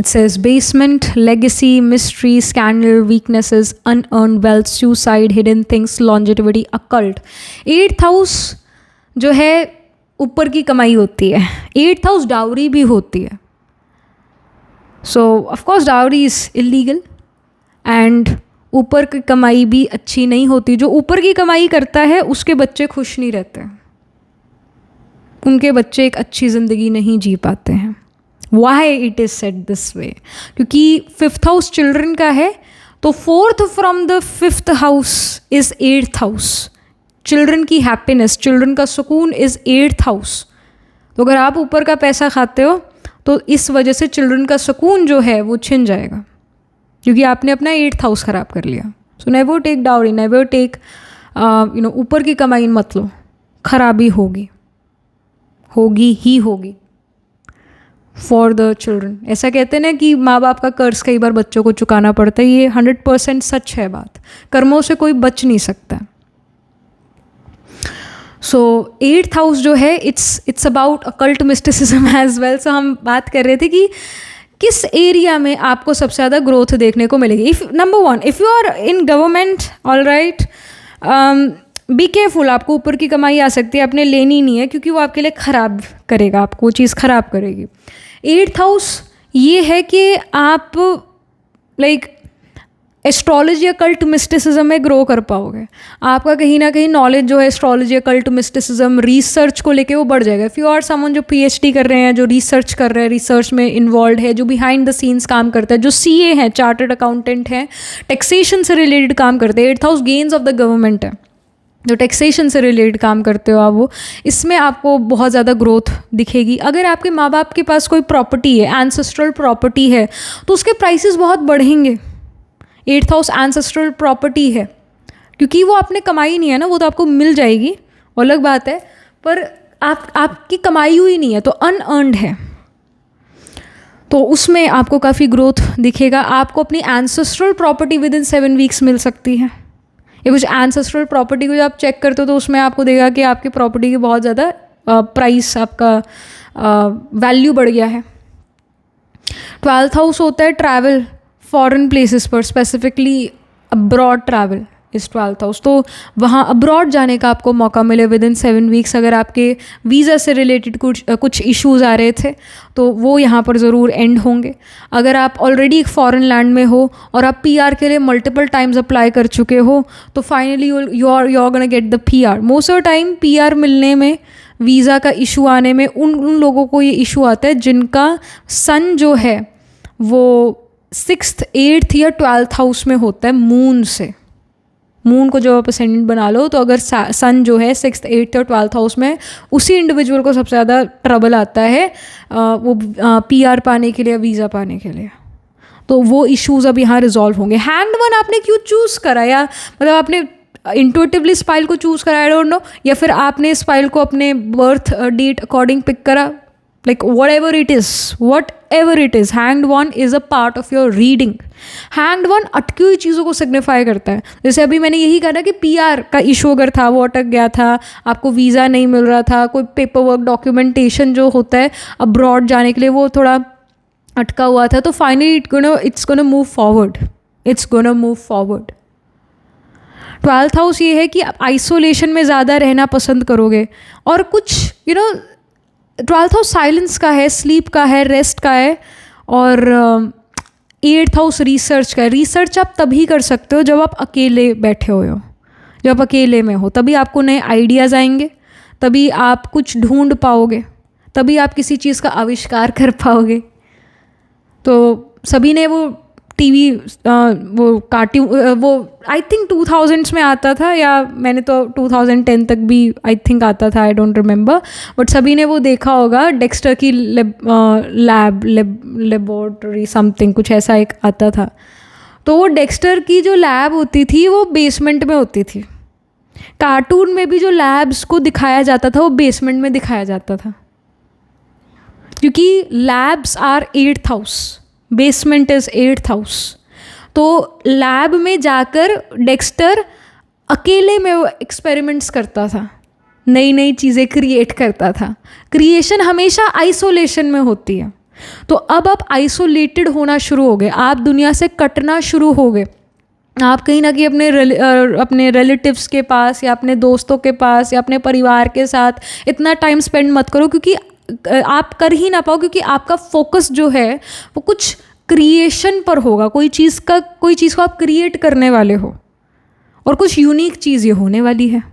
It says basement, legacy, mystery, scandal, weaknesses, unearned wealth, suicide, hidden things, longevity, occult. 8th house जो है ऊपर की कमाई होती है। 8th house डाउरी भी होती है। So of course dowry is illegal, and ऊपर की कमाई भी अच्छी नहीं होती। जो ऊपर की कमाई करता है उसके बच्चे खुश नहीं रहते, उनके बच्चे एक अच्छी ज़िंदगी नहीं जी पाते हैं। Why it is said this way? क्योंकि 5th हाउस चिल्ड्रन का है, तो 4th from the 5th house is 8th house. Children की हैप्पीनेस, चिल्ड्रन का सुकून इज़ 8th हाउस। तो अगर आप ऊपर का पैसा खाते हो तो इस वजह से चिल्ड्रन का सुकून जो है वो छिन जाएगा, क्योंकि आपने अपना 8th हाउस ख़राब कर लिया। So never take dowry, never take ऊपर की कमाई मत लो, खराबी होगी ही होगी फॉर द चिल्ड्रन। ऐसा कहते हैं ना कि माँ बाप का कर्ज कई बार बच्चों को चुकाना पड़ता है, ये 100% सच है बात। कर्मों से कोई बच नहीं सकता। सो 8th हाउस जो है it's about occult mysticism as well. सो हम बात कर रहे थे कि किस एरिया में आपको सबसे ज़्यादा ग्रोथ देखने को मिलेगी। If number 1, if you are in government, all right, be careful. आपको ऊपर की कमाई आ सकती है, आपने लेनी नहीं है, क्योंकि वो आपके लिए ख़राब करेगा, आपको चीज़ ख़राब करेगी। 8th हाउस ये है कि आप लाइक एस्ट्रोलॉजी अकल्ट मिस्टिसिज्म में ग्रो कर पाओगे। आपका कहीं ना कहीं नॉलेज जो है एस्ट्रोलॉजी अकल्ट मिस्टिसिज्म रिसर्च को लेके वो बढ़ जाएगा। इफ़ यू आर समवन जो PhD कर रहे हैं, जो रिसर्च कर रहे हैं, रिसर्च में इन्वॉल्व है, जो बिहाइंड द सीन्स काम करता है, जो CA हैं, चार्टर्ड अकाउंटेंट हैं, टैक्सेशन से रिलेटेड काम करते हैं। 8th house gains of the government है, जो टैक्सेशन से रिलेटेड काम करते हो आप, वो इसमें आपको बहुत ज़्यादा ग्रोथ दिखेगी। अगर आपके माँ बाप के पास कोई प्रॉपर्टी है, एंसेस्ट्रल प्रॉपर्टी है, तो उसके प्राइसेस बहुत बढ़ेंगे। 8th हाउस एंसेस्ट्रल प्रॉपर्टी है, क्योंकि वो आपने कमाई नहीं है ना, वो तो आपको मिल जाएगी, वो अलग बात है, पर आपकी कमाई हुई नहीं है, तो अनअर्नड है। तो उसमें आपको काफ़ी ग्रोथ दिखेगा। आपको अपनी ancestral property within 7 weeks मिल सकती है। ये कुछ एंसेस्ट्रल प्रॉपर्टी को जब आप चेक करते हो तो उसमें आपको देगा कि आपकी प्रॉपर्टी की बहुत ज़्यादा प्राइस, आपका वैल्यू बढ़ गया है। 12th हाउस होता है ट्रैवल, फॉरेन प्लेसेस पर, स्पेसिफिकली अब्रॉड ट्रैवल इस 12th हाउस। तो वहाँ अब्रॉड जाने का आपको मौका मिले विद इन 7 वीक्स। अगर आपके वीज़ा से रिलेटेड कुछ इश्यूज़ आ रहे थे तो वो यहाँ पर ज़रूर एंड होंगे। अगर आप ऑलरेडी एक फॉरेन लैंड में हो और आप पीआर के लिए मल्टीपल टाइम्स अप्लाई कर चुके हो तो finally you are gonna get the PR. Most of time PR मिलने में, वीज़ा का इशू आने में उन लोगों को ये इशू आता है जिनका सन जो है वो 6th 8th या 12th हाउस में होता है मून से। मून को जब आप असेंडेंट बना लो तो अगर सन जो है 6th 8th और 12th हाउस में, उसी इंडिविजुअल को सबसे ज़्यादा ट्रबल आता है वो पीआर पाने के लिए, वीज़ा पाने के लिए। तो वो इश्यूज़ अब यहाँ रिजॉल्व होंगे। हैंग्ड वन आपने क्यों चूज़ करा, या मतलब आपने इंट्यूटिवली इस फाइल को चूज़ करा, आई डोंट नो, या फिर आपने इस फाइल को अपने बर्थ डेट अकॉर्डिंग पिक करा, like whatever it is, hanged one is a part of your reading. hanged one अटकी हुई चीज़ों को सिग्निफाई करता है। जैसे अभी मैंने यही कहा ना कि पीआर का इशू अगर था, वो अटक गया था, आपको वीज़ा नहीं मिल रहा था, कोई पेपर वर्क डॉक्यूमेंटेशन जो होता है अब्रॉड जाने के लिए वो थोड़ा अटका हुआ था, तो finally it's gonna move forward. 12th house ये है कि आप आइसोलेशन में ज़्यादा रहना पसंद करोगे, और कुछ 12th हाउस साइलेंस का है, स्लीप का है, रेस्ट का है, और 8th हाउस रिसर्च का है। रिसर्च आप तभी कर सकते हो जब आप अकेले बैठे हुए हो, जब आप अकेले में हो, तभी आपको नए आइडियाज़ आएंगे, तभी आप कुछ ढूंढ पाओगे, तभी आप किसी चीज़ का आविष्कार कर पाओगे। तो सभी ने वो टीवी वो कार्टून, वो आई थिंक 2000s में आता था, या मैंने तो 2010 तक भी आई थिंक आता था, आई डोंट रिमेंबर, बट सभी ने वो देखा होगा, डेक्स्टर की लेबोरेटरी समथिंग कुछ ऐसा एक आता था। तो वो डेक्स्टर की जो लैब होती थी वो बेसमेंट में होती थी। कार्टून में भी जो लैब्स को दिखाया जाता था वो बेसमेंट में दिखाया जाता था, क्योंकि labs are 8th house, basement is 8th house. तो लैब में जाकर डेक्स्टर अकेले में वो एक्सपेरिमेंट्स करता था, नई नई चीज़ें क्रिएट करता था। क्रिएशन हमेशा आइसोलेशन में होती है। तो अब आप आइसोलेटेड होना शुरू हो गए, आप दुनिया से कटना शुरू हो गए। आप कहीं ना कहीं अपने रिलेटिव्स के पास, या अपने दोस्तों के पास, या अपने परिवार के साथ इतना टाइम स्पेंड मत करो, क्योंकि आप कर ही ना पाओ, क्योंकि आपका फोकस जो है वो कुछ क्रिएशन पर होगा। कोई चीज़ को आप क्रिएट करने वाले हो, और कुछ यूनिक चीज़ ये होने वाली है।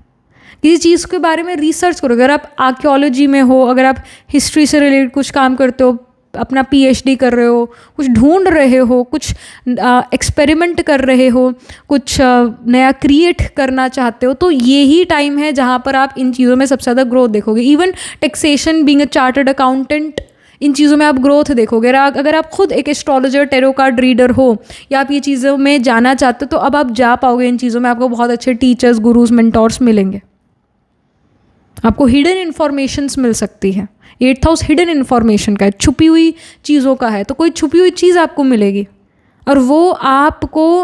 किसी चीज़ के बारे में रिसर्च करो। अगर आप आर्कियोलॉजी में हो, अगर आप हिस्ट्री से रिलेटेड कुछ काम करते हो, अपना पीएचडी कर रहे हो, कुछ ढूंढ रहे हो, कुछ एक्सपेरिमेंट कर रहे हो, कुछ नया क्रिएट करना चाहते हो, तो यही टाइम है जहाँ पर आप इन चीज़ों में सबसे ज़्यादा ग्रोथ देखोगे। Even taxation, being a chartered accountant, इन चीज़ों में आप ग्रोथ देखोगे। अगर आप खुद एक एस्ट्रोलॉजर, टेरो कार्ड रीडर हो, या आप ये चीज़ों में जाना चाहते हो, तो अब आप जा पाओगे इन चीज़ों में। आपको बहुत अच्छे टीचर्स, गुरुज, मेंटोर्स मिलेंगे, आपको हिडन इन्फॉर्मेशंस मिल सकती है। 8th हाउस हिडन इन्फॉर्मेशन का है, छुपी हुई चीज़ों का है। तो कोई छुपी हुई चीज़ आपको मिलेगी, और वो आपको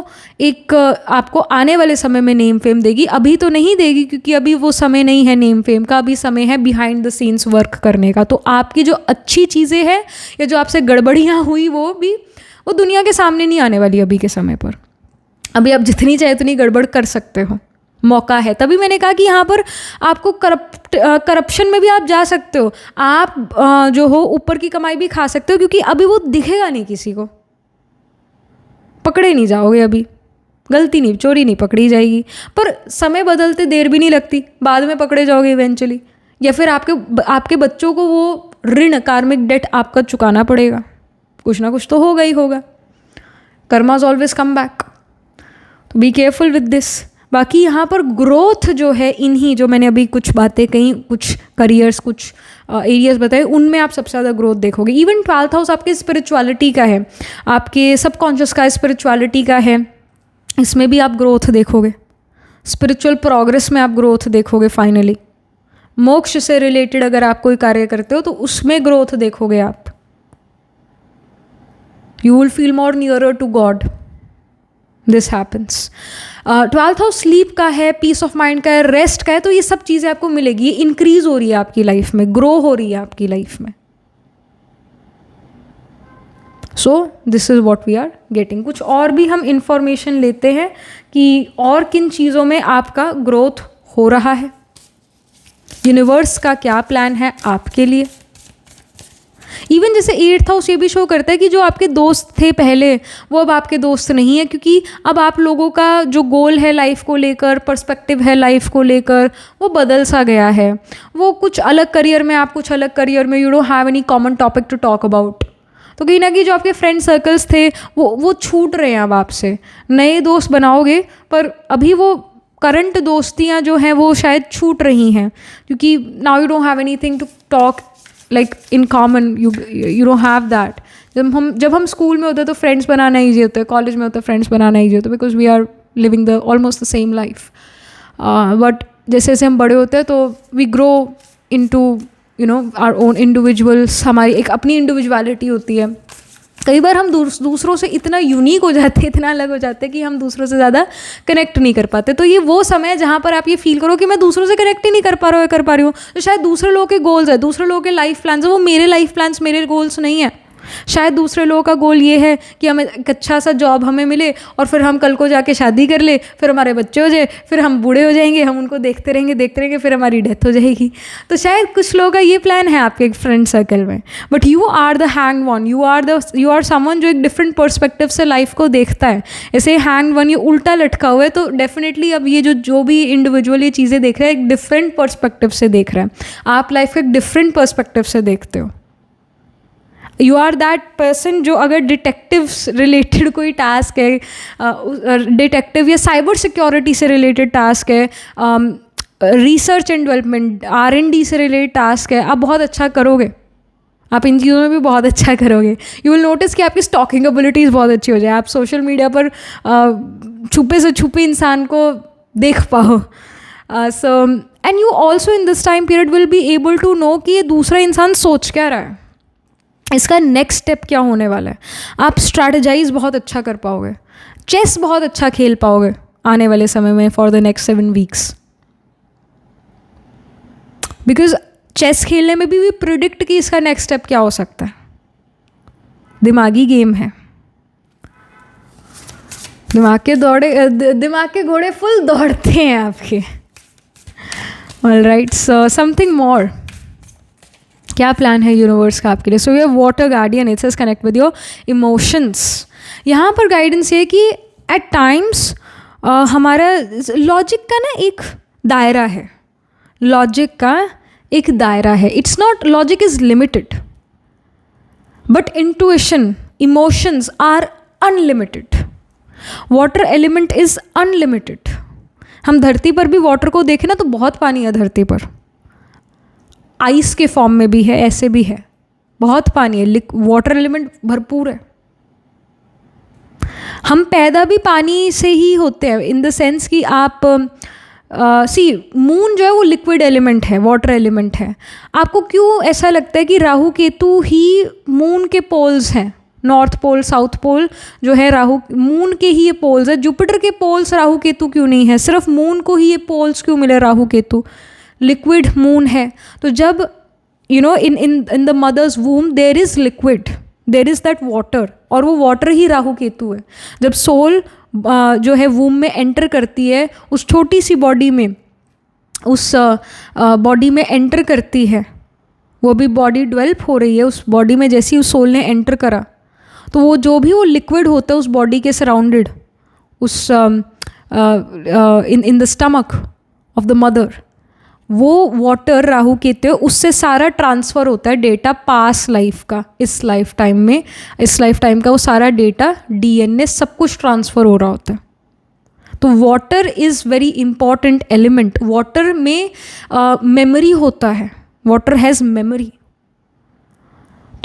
आने वाले समय में नेम फेम देगी। अभी तो नहीं देगी, क्योंकि अभी वो समय नहीं है नेम फेम का, अभी समय है बिहाइंड द सीन्स वर्क करने का। तो आपकी जो अच्छी चीज़ें हैं, या जो आपसे गड़बड़ियाँ हुई, वो दुनिया के सामने नहीं आने वाली अभी के समय पर। अभी आप जितनी चाहे उतनी गड़बड़ कर सकते हो, मौका है। तभी मैंने कहा कि यहाँ पर आपको करप्शन में भी आप जा सकते हो। आप जो हो ऊपर की कमाई भी खा सकते हो, क्योंकि अभी वो दिखेगा नहीं किसी को, पकड़े नहीं जाओगे, अभी गलती नहीं, चोरी नहीं पकड़ी जाएगी। पर समय बदलते देर भी नहीं लगती, बाद में पकड़े जाओगे इवेंचुअली, या फिर आपके बच्चों को वो ऋण, कार्मिक डेट आपका चुकाना पड़ेगा। कुछ ना कुछ तो होगा ही होगा। कर्माज ऑलवेज कम बैक, तो बी केयरफुल विद दिस। बाकी यहाँ पर ग्रोथ जो है, इन्हीं जो मैंने अभी कुछ बातें कहीं, कुछ करियर्स, कुछ एरियाज बताए, उनमें आप सबसे ज़्यादा ग्रोथ देखोगे। इवन 12th हाउस आपके स्पिरिचुअलिटी का है, आपके सबकॉन्शियस का स्पिरिचुअलिटी का है, इसमें भी आप ग्रोथ देखोगे। स्पिरिचुअल प्रोग्रेस में आप ग्रोथ देखोगे। फाइनली मोक्ष से रिलेटेड अगर आप कोई कार्य करते हो तो उसमें ग्रोथ देखोगे आप। You will feel more nearer to God. This happens. 12th house sleep का है, पीस ऑफ माइंड का है, रेस्ट का है, तो ये सब चीज़ें आपको मिलेगी, ये इंक्रीज हो रही है आपकी लाइफ में, ग्रो हो रही है आपकी लाइफ में. So this is what we are getting. कुछ और भी हम इंफॉर्मेशन लेते हैं कि और किन चीज़ों में आपका ग्रोथ हो रहा है, यूनिवर्स का क्या प्लान है आपके लिए. इवन जैसे 8th हाउस ये भी शो करता है कि जो आपके दोस्त थे पहले वो अब आपके दोस्त नहीं है, क्योंकि अब आप लोगों का जो गोल है लाइफ को लेकर, पर्सपेक्टिव है लाइफ को लेकर, वो बदल सा गया है. वो कुछ अलग करियर में, आप कुछ अलग करियर में, you don't have any common topic to talk about. तो कहीं ना कहीं जो आपके फ्रेंड सर्कल्स थे वो छूट रहे हैं अब आपसे. नए दोस्त बनाओगे पर अभी वो करंट दोस्तियाँ जो हैं वो शायद छूट रही हैं, क्योंकि now you don't have anything to talk like in common. You don't have that. जब हम स्कूल में होते हैं तो फ्रेंड्स बनाना ईजी होता है, कॉलेज में होता है फ्रेंड्स बनाना ईजी होता है, because we are living the almost the same life. But जैसे जैसे हम बड़े होते हैं तो we grow into you know our own individuals. हमारी एक अपनी इंडिविजुअलिटी होती है. कई बार हम दूसरों से इतना यूनिक हो जाते हैं, इतना अलग हो जाते हैं कि हम दूसरों से ज़्यादा कनेक्ट नहीं कर पाते. तो ये वो समय है जहाँ पर आप ये फील करो कि मैं दूसरों से कनेक्ट ही नहीं कर पा रही हूँ. तो शायद दूसरे लोगों के गोल्स है, दूसरे लोगों के लाइफ प्लान्स है, वो मेरे लाइफ प्लान्स, मेरे गोल्स नहीं है. शायद दूसरे लोगों का गोल ये है कि हमें एक अच्छा सा जॉब हमें मिले और फिर हम कल को जाके शादी कर ले, फिर हमारे बच्चे हो जाए, फिर हम बूढ़े हो जाएंगे, हम उनको देखते रहेंगे, फिर हमारी डेथ हो जाएगी. तो शायद कुछ लोगों का ये प्लान है आपके फ्रेंड सर्कल में. But you are the hang one, you are someone जो एक डिफरेंट पर्सपेक्टिव से लाइफ को देखता है. ऐसे हैंग वन ये उल्टा लटका हुआ है, तो डेफिनेटली अब ये जो भी इंडिविजुअल ये चीज़ें देख रहा है एक डिफरेंट पर्सपेक्टिव से देख रहा है. आप लाइफ को एक डिफरेंट पर्सपेक्टिव से देखते हो. यू आर दैट पर्सन जो अगर डिटेक्टिव रिलेटेड कोई टास्क है, डिटेक्टिव या साइबर सिक्योरिटी से रिलेटेड टास्क है, रिसर्च एंड डेवलपमेंट R&D से रिलेटेड टास्क है, आप बहुत अच्छा करोगे. आप इन चीज़ों में भी बहुत अच्छा करोगे. यू विल नोटिस कि आपकी स्टॉकिंग एबिलिटीज़ बहुत अच्छी हो जाए. आप सोशल मीडिया पर छुपे से छुपे इंसान को देख पाओ. So and you also in this time period will be able to know कि ये दूसरा इंसान सोच क्या रहा है, इसका नेक्स्ट स्टेप क्या होने वाला है. आप स्ट्रैटेजाइज बहुत अच्छा कर पाओगे, चेस बहुत अच्छा खेल पाओगे आने वाले समय में for the next 7 weeks. Because chess खेलने में भी प्रिडिक्ट कि इसका नेक्स्ट स्टेप क्या हो सकता है. दिमागी गेम है, दिमाग के घोड़े फुल दौड़ते हैं आपके. Alright, so something more. क्या प्लान है यूनिवर्स का आपके लिए. सो ये water guardian, it says connect with your emotions. यहाँ पर गाइडेंस ये कि एट टाइम्स हमारा लॉजिक का ना एक दायरा है, लॉजिक का एक दायरा है. It's not, logic is limited, but intuition, emotions are unlimited. Water element is unlimited. हम धरती पर भी वाटर को देखें ना तो बहुत पानी है धरती पर, आइस के फॉर्म में भी है, ऐसे भी है, बहुत पानी है, वाटर एलिमेंट भरपूर है. हम पैदा भी पानी से ही होते हैं, इन द सेंस कि आप मून जो है वो लिक्विड एलिमेंट है, वाटर एलिमेंट है. आपको क्यों ऐसा लगता है कि राहु केतु ही मून के पोल्स हैं, नॉर्थ पोल साउथ पोल जो है राहु मून के ही ये पोल्स है. जुपिटर के पोल्स राहु केतु क्यों नहीं है, सिर्फ मून को ही ये पोल्स क्यों मिले राहु केतु. लिक्विड मून है. तो जब you know in the mother's womb there is liquid, there is that water, और वो वाटर ही राहु केतु है. जब सोल जो है वूम में एंटर करती है, उस छोटी सी बॉडी में, उस बॉडी में एंटर करती है, वो भी बॉडी डेवलप हो रही है, उस बॉडी में जैसे ही उस सोल ने एंटर करा तो वो जो भी वो लिक्विड होता है उस बॉडी के सराउंडेड, उस in the stomach of the mother, वो वाटर राहु केतु, उससे सारा ट्रांसफ़र होता है डेटा पास लाइफ का, इस लाइफ टाइम में, इस लाइफ टाइम का वो सारा डेटा, DNA सब कुछ ट्रांसफ़र हो रहा होता है. तो water is very important element. Water में मेमोरी होता है, वाटर हैज़ मेमोरी.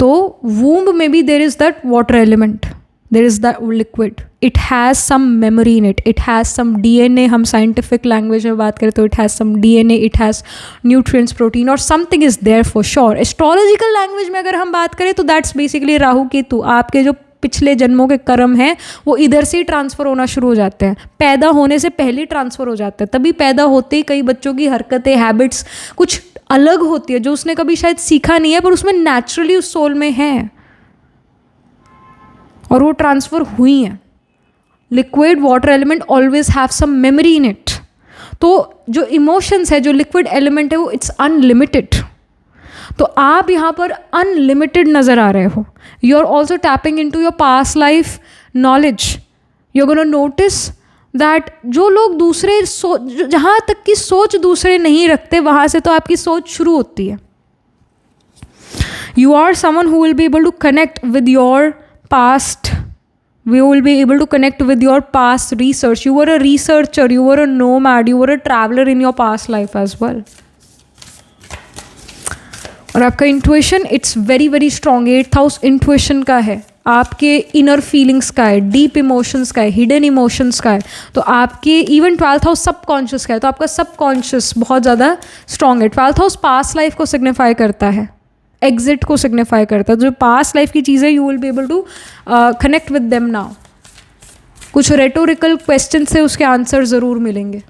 तो वूम्ब में भी there is that water element, there is that liquid, it has some memory in it has some DNA. हम साइंटिफिक लैंग्वेज में बात करें तो it has some DNA, it has nutrients, protein, और something is there for sure. Astrological language में अगर हम बात करें तो दैट्स बेसिकली राहु केतु, आपके जो पिछले जन्मों के कर्म हैं वो इधर से ही ट्रांसफ़र होना शुरू हो जाते हैं, पैदा होने से पहले ट्रांसफ़र हो जाते हैं। तभी पैदा होते ही कई बच्चों की हरकतें, हैबिट्स कुछ अलग होती है जो उसने कभी शायद सीखा नहीं है, पर उसमें नेचुरली उस सोल में है और वो ट्रांसफ़र हुई हैं। Liquid water element always have some memory in it. तो जो इमोशंस है, जो लिक्विड एलिमेंट है, वो इट्स अनलिमिटेड। तो आप यहाँ पर अनलिमिटेड नज़र आ रहे हो। You are also tapping into your past life knowledge. You are gonna notice that जो लोग दूसरे जहाँ तक की सोच दूसरे नहीं रखते, वहाँ से तो आपकी सोच शुरू होती है। You are someone who will be able to connect with your past. We will be able to connect with your past research. You were a researcher, you were a nomad, you were a traveler in your past life as well. और आपका intuition it's very very strong. 8th house intuition का है, आपके इनर फीलिंग्स का है, डीप इमोशंस का है, हिडन इमोशंस का है। तो आपके इवन 12th हाउस सबकॉन्शियस का है, तो आपका सबकॉन्शियस बहुत ज़्यादा स्ट्रॉन्ग है। 12th हाउस पास्ट लाइफ को सिग्निफाई करता है, एग्जिट को सिग्निफाई करता है। जो पास्ट लाइफ की चीज़ें you will be able to connect with them now. कुछ रेटोरिकल क्वेश्चन से उसके आंसर ज़रूर मिलेंगे।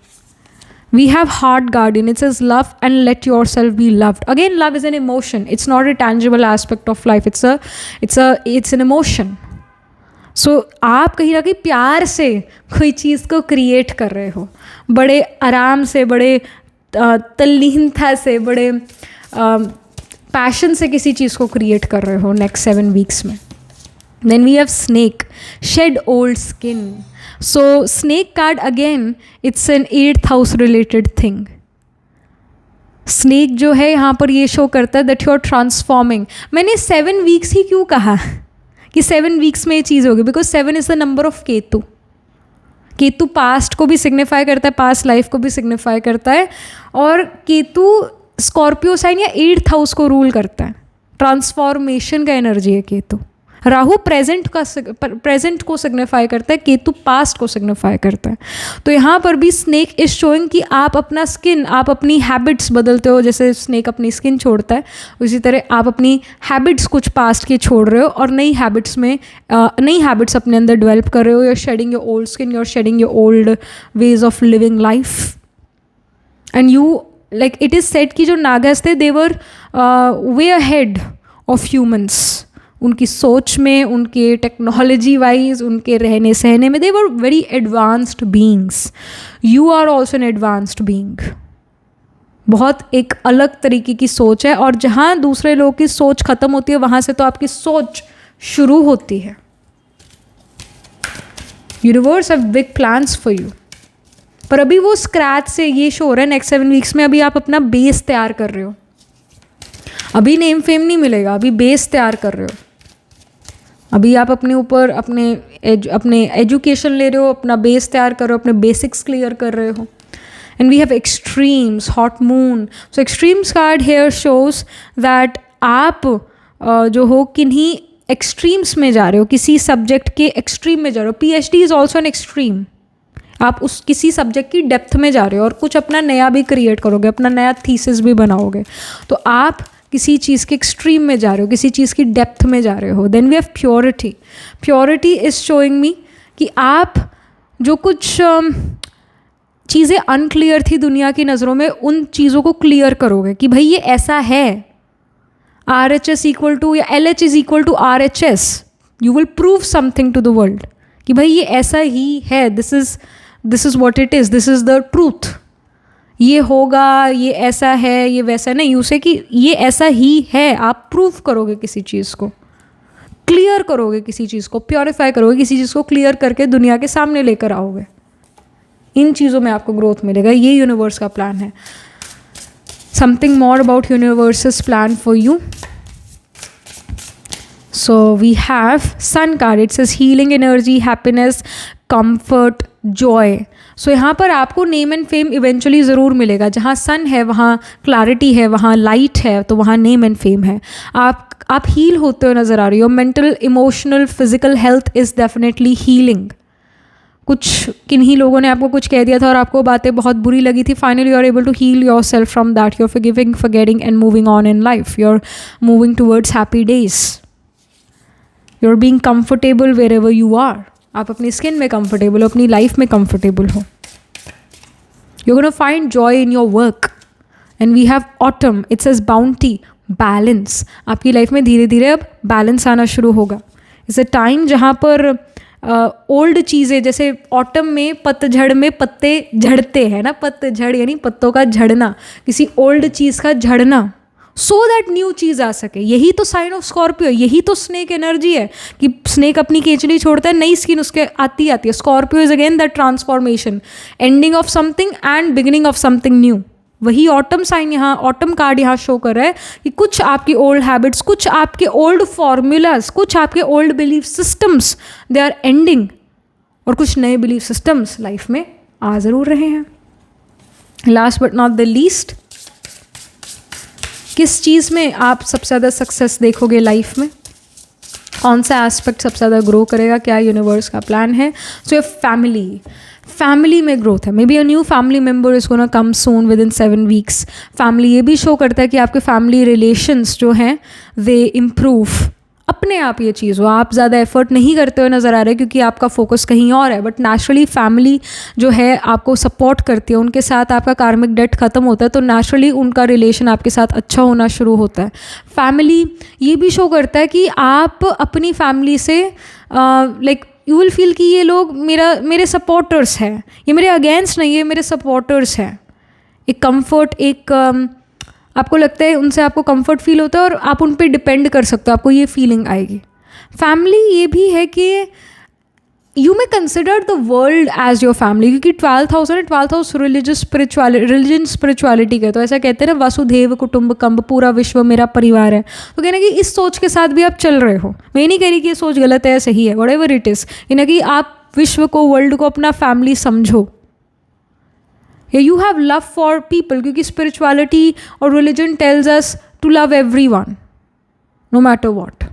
We have heart guardian, it says love and let your self be loved. Again love is an emotion, it's not a tangible aspect of life, it's an emotion. So आप कहीं ना कहीं प्यार से कोई चीज़ को क्रिएट कर रहे हो, बड़े आराम से, बड़े तल्लीनता से, बड़े पैशन से किसी चीज़ को क्रिएट कर रहे हो नेक्स्ट 7 वीक्स में। Then we have snake, shed old skin. So snake card again it's an 8th house related thing. Snake जो है यहाँ पर ये शो करता है दैट यू आर ट्रांसफॉर्मिंग। मैंने 7 वीक्स ही क्यों कहा कि 7 वीक्स में ये चीज़ होगी, because 7 is the number of Ketu. Ketu past को भी सिग्निफाई करता है, पास्ट लाइफ को भी सिग्निफाई करता है, और केतु स्कॉर्पियो साइन या 8th हाउस को रूल करता है। ट्रांसफॉर्मेशन का एनर्जी है केतु। राहु प्रेजेंट को सिग्निफाई करता है, केतु पास्ट को सिग्निफाई करता है। तो यहाँ पर भी स्नेक इज शोइंग कि आप अपना स्किन, आप अपनी हैबिट्स बदलते हो। जैसे स्नेक अपनी स्किन छोड़ता है, उसी तरह आप अपनी हैबिट्स कुछ पास्ट की छोड़ रहे हो और नई हैबिट्स अपने अंदर डेवलप कर रहे हो। You're shedding your old skin, you're shedding your old ways of living life. And you like it is said कि जो नागास थे they were way ahead of humans. उनकी सोच में, उनके टेक्नोलॉजी वाइज, उनके रहने सहने में, they were very advanced beings. You are also an advanced being. बहुत एक अलग तरीके की सोच है, और जहाँ दूसरे लोगों की सोच ख़त्म होती है वहाँ से तो आपकी सोच शुरू होती है। Universe have big plans for you. पर अभी वो स्क्रैच से ये शो हो रहा है नेक्स्ट 7 वीक्स में। अभी आप अपना बेस तैयार कर रहे हो, अभी नेम फेम नहीं मिलेगा, अभी बेस तैयार कर रहे हो। अभी आप अपने ऊपर अपने एजुकेशन ले रहे हो, अपना बेस तैयार कर रहे हो, अपने बेसिक्स क्लियर कर रहे हो। And we have extremes, hot moon. So extremes card here shows that आप जो हो किन्हीं एक्सट्रीम्स में जा रहे हो, किसी सब्जेक्ट के एक्सट्रीम में जा रहे हो। PhD is also an extreme. आप उस किसी सब्जेक्ट की डेप्थ में जा रहे हो और कुछ अपना नया भी क्रिएट करोगे, अपना नया थीसिस भी बनाओगे। तो आप किसी चीज़ के एक्सट्रीम में जा रहे हो, किसी चीज़ की डेप्थ में जा रहे हो। Then we have purity. Purity is showing me कि आप जो कुछ चीज़ें अनक्लियर थी दुनिया की नज़रों में, उन चीज़ों को क्लियर करोगे कि भाई ये ऐसा है। RHS इक्वल टू या LH is equal to RHS। You will prove something to the world कि भाई ये ऐसा ही है। This is what it is, this is the truth. ये होगा, ये ऐसा है, ये वैसा नहीं। यू से कि ये ऐसा ही है। आप प्रूव करोगे किसी चीज़ को, क्लियर करोगे किसी चीज़ को, प्योरीफाई करोगे किसी चीज़ को, क्लियर करके दुनिया के सामने लेकर आओगे। इन चीज़ों में आपको ग्रोथ मिलेगा। ये यूनिवर्स का प्लान है। Something more about universes plan for you. So we have sun card. It says healing energy, happiness, comfort, joy. So यहाँ पर आपको नेम एंड फेम इवेंचुअली ज़रूर मिलेगा। जहाँ सन है वहाँ क्लैरिटी है, वहाँ लाइट है, तो वहाँ नेम एंड फेम है। आप हील होते हुए नज़र आ रही हो। Mental, emotional, physical health is definitely healing. कुछ किन्हीं लोगों ने आपको कुछ कह दिया था और आपको बातें बहुत बुरी लगी थी। Finally you are able to heal yourself from that. You are forgiving, forgetting and moving on in life. You are moving towards happy days. You are being comfortable wherever you are. आप अपनी स्किन में कंफर्टेबल हो, अपनी लाइफ में कंफर्टेबल हो. You gonna find joy in your work. And we have autumn, it says bounty, balance. आपकी लाइफ में धीरे धीरे अब बैलेंस आना शुरू होगा. इट्स अ टाइम जहाँ पर ओल्ड चीज़ें, जैसे ऑटम में पतझड़ में पत्ते झड़ते हैं ना, पतझड़ यानी पत्तों का झड़ना, किसी ओल्ड चीज़ का झड़ना, सो दैट न्यू चीज़ आ सके. यही तो साइन ऑफ स्कॉर्पियो, यही तो स्नेक एनर्जी है कि स्नेक अपनी केंचली छोड़ता है, नई स्किन उसके आती है. Scorpio is again that transformation, ending of something and beginning of something new. वही ऑटम साइन यहाँ, ऑटम कार्ड यहाँ शो कर रहा है कि कुछ आपकी ओल्ड हैबिट्स, कुछ आपके ओल्ड फॉर्मूलाज, कुछ आपके old belief systems, they are ending. और कुछ नए बिलीफ सिस्टम्स लाइफ में आ ज़रूर रहे हैं. Last but not the least, किस चीज़ में आप सबसे ज़्यादा सक्सेस देखोगे लाइफ में, कौन सा एस्पेक्ट सबसे ज़्यादा ग्रो करेगा, क्या यूनिवर्स का प्लान है. सो योर फैमिली में ग्रोथ है. May be a new family member is gonna come soon within 7 weeks. Family ये भी शो करता है कि आपके फैमिली रिलेशंस जो हैं दे इम्प्रूव अपने आप. ये चीज़ हो, आप ज़्यादा एफर्ट नहीं करते हुए नज़र आ रहे क्योंकि आपका फोकस कहीं और है, बट नेचुरली फैमिली जो है आपको सपोर्ट करती है, उनके साथ आपका कार्मिक डेट ख़त्म होता है, तो नेचुरली उनका रिलेशन आपके साथ अच्छा होना शुरू होता है. फैमिली ये भी शो करता है कि आप अपनी फैमिली से लाइक यू विल फील कि ये लोग मेरे सपोर्टर्स हैं, ये मेरे अगेंस्ट नहीं है, मेरे सपोर्टर्स हैं. एक कंफर्ट, एक आपको लगता है उनसे आपको कंफर्ट फील होता है और आप उन पे डिपेंड कर सकते हो, आपको ये फीलिंग आएगी. फैमिली ये भी है कि you may consider the world as your family, क्योंकि 12th हाउस रिलीजन स्पिरिचुअलिटी का, तो ऐसा कहते हैं ना, वसुधैव कुटुंबकम, पूरा विश्व मेरा परिवार है. तो कहना कि इस सोच के साथ भी आप चल रहे हो. मैं नहीं कह रही कि ये सोच गलत है, सही है, व्हाटएवर इट इज़, कहना कि आप विश्व को, वर्ल्ड को अपना फैमिली समझो. You have love for people, क्योंकि स्पिरिचुअलिटी और religion tells us to love everyone no matter what.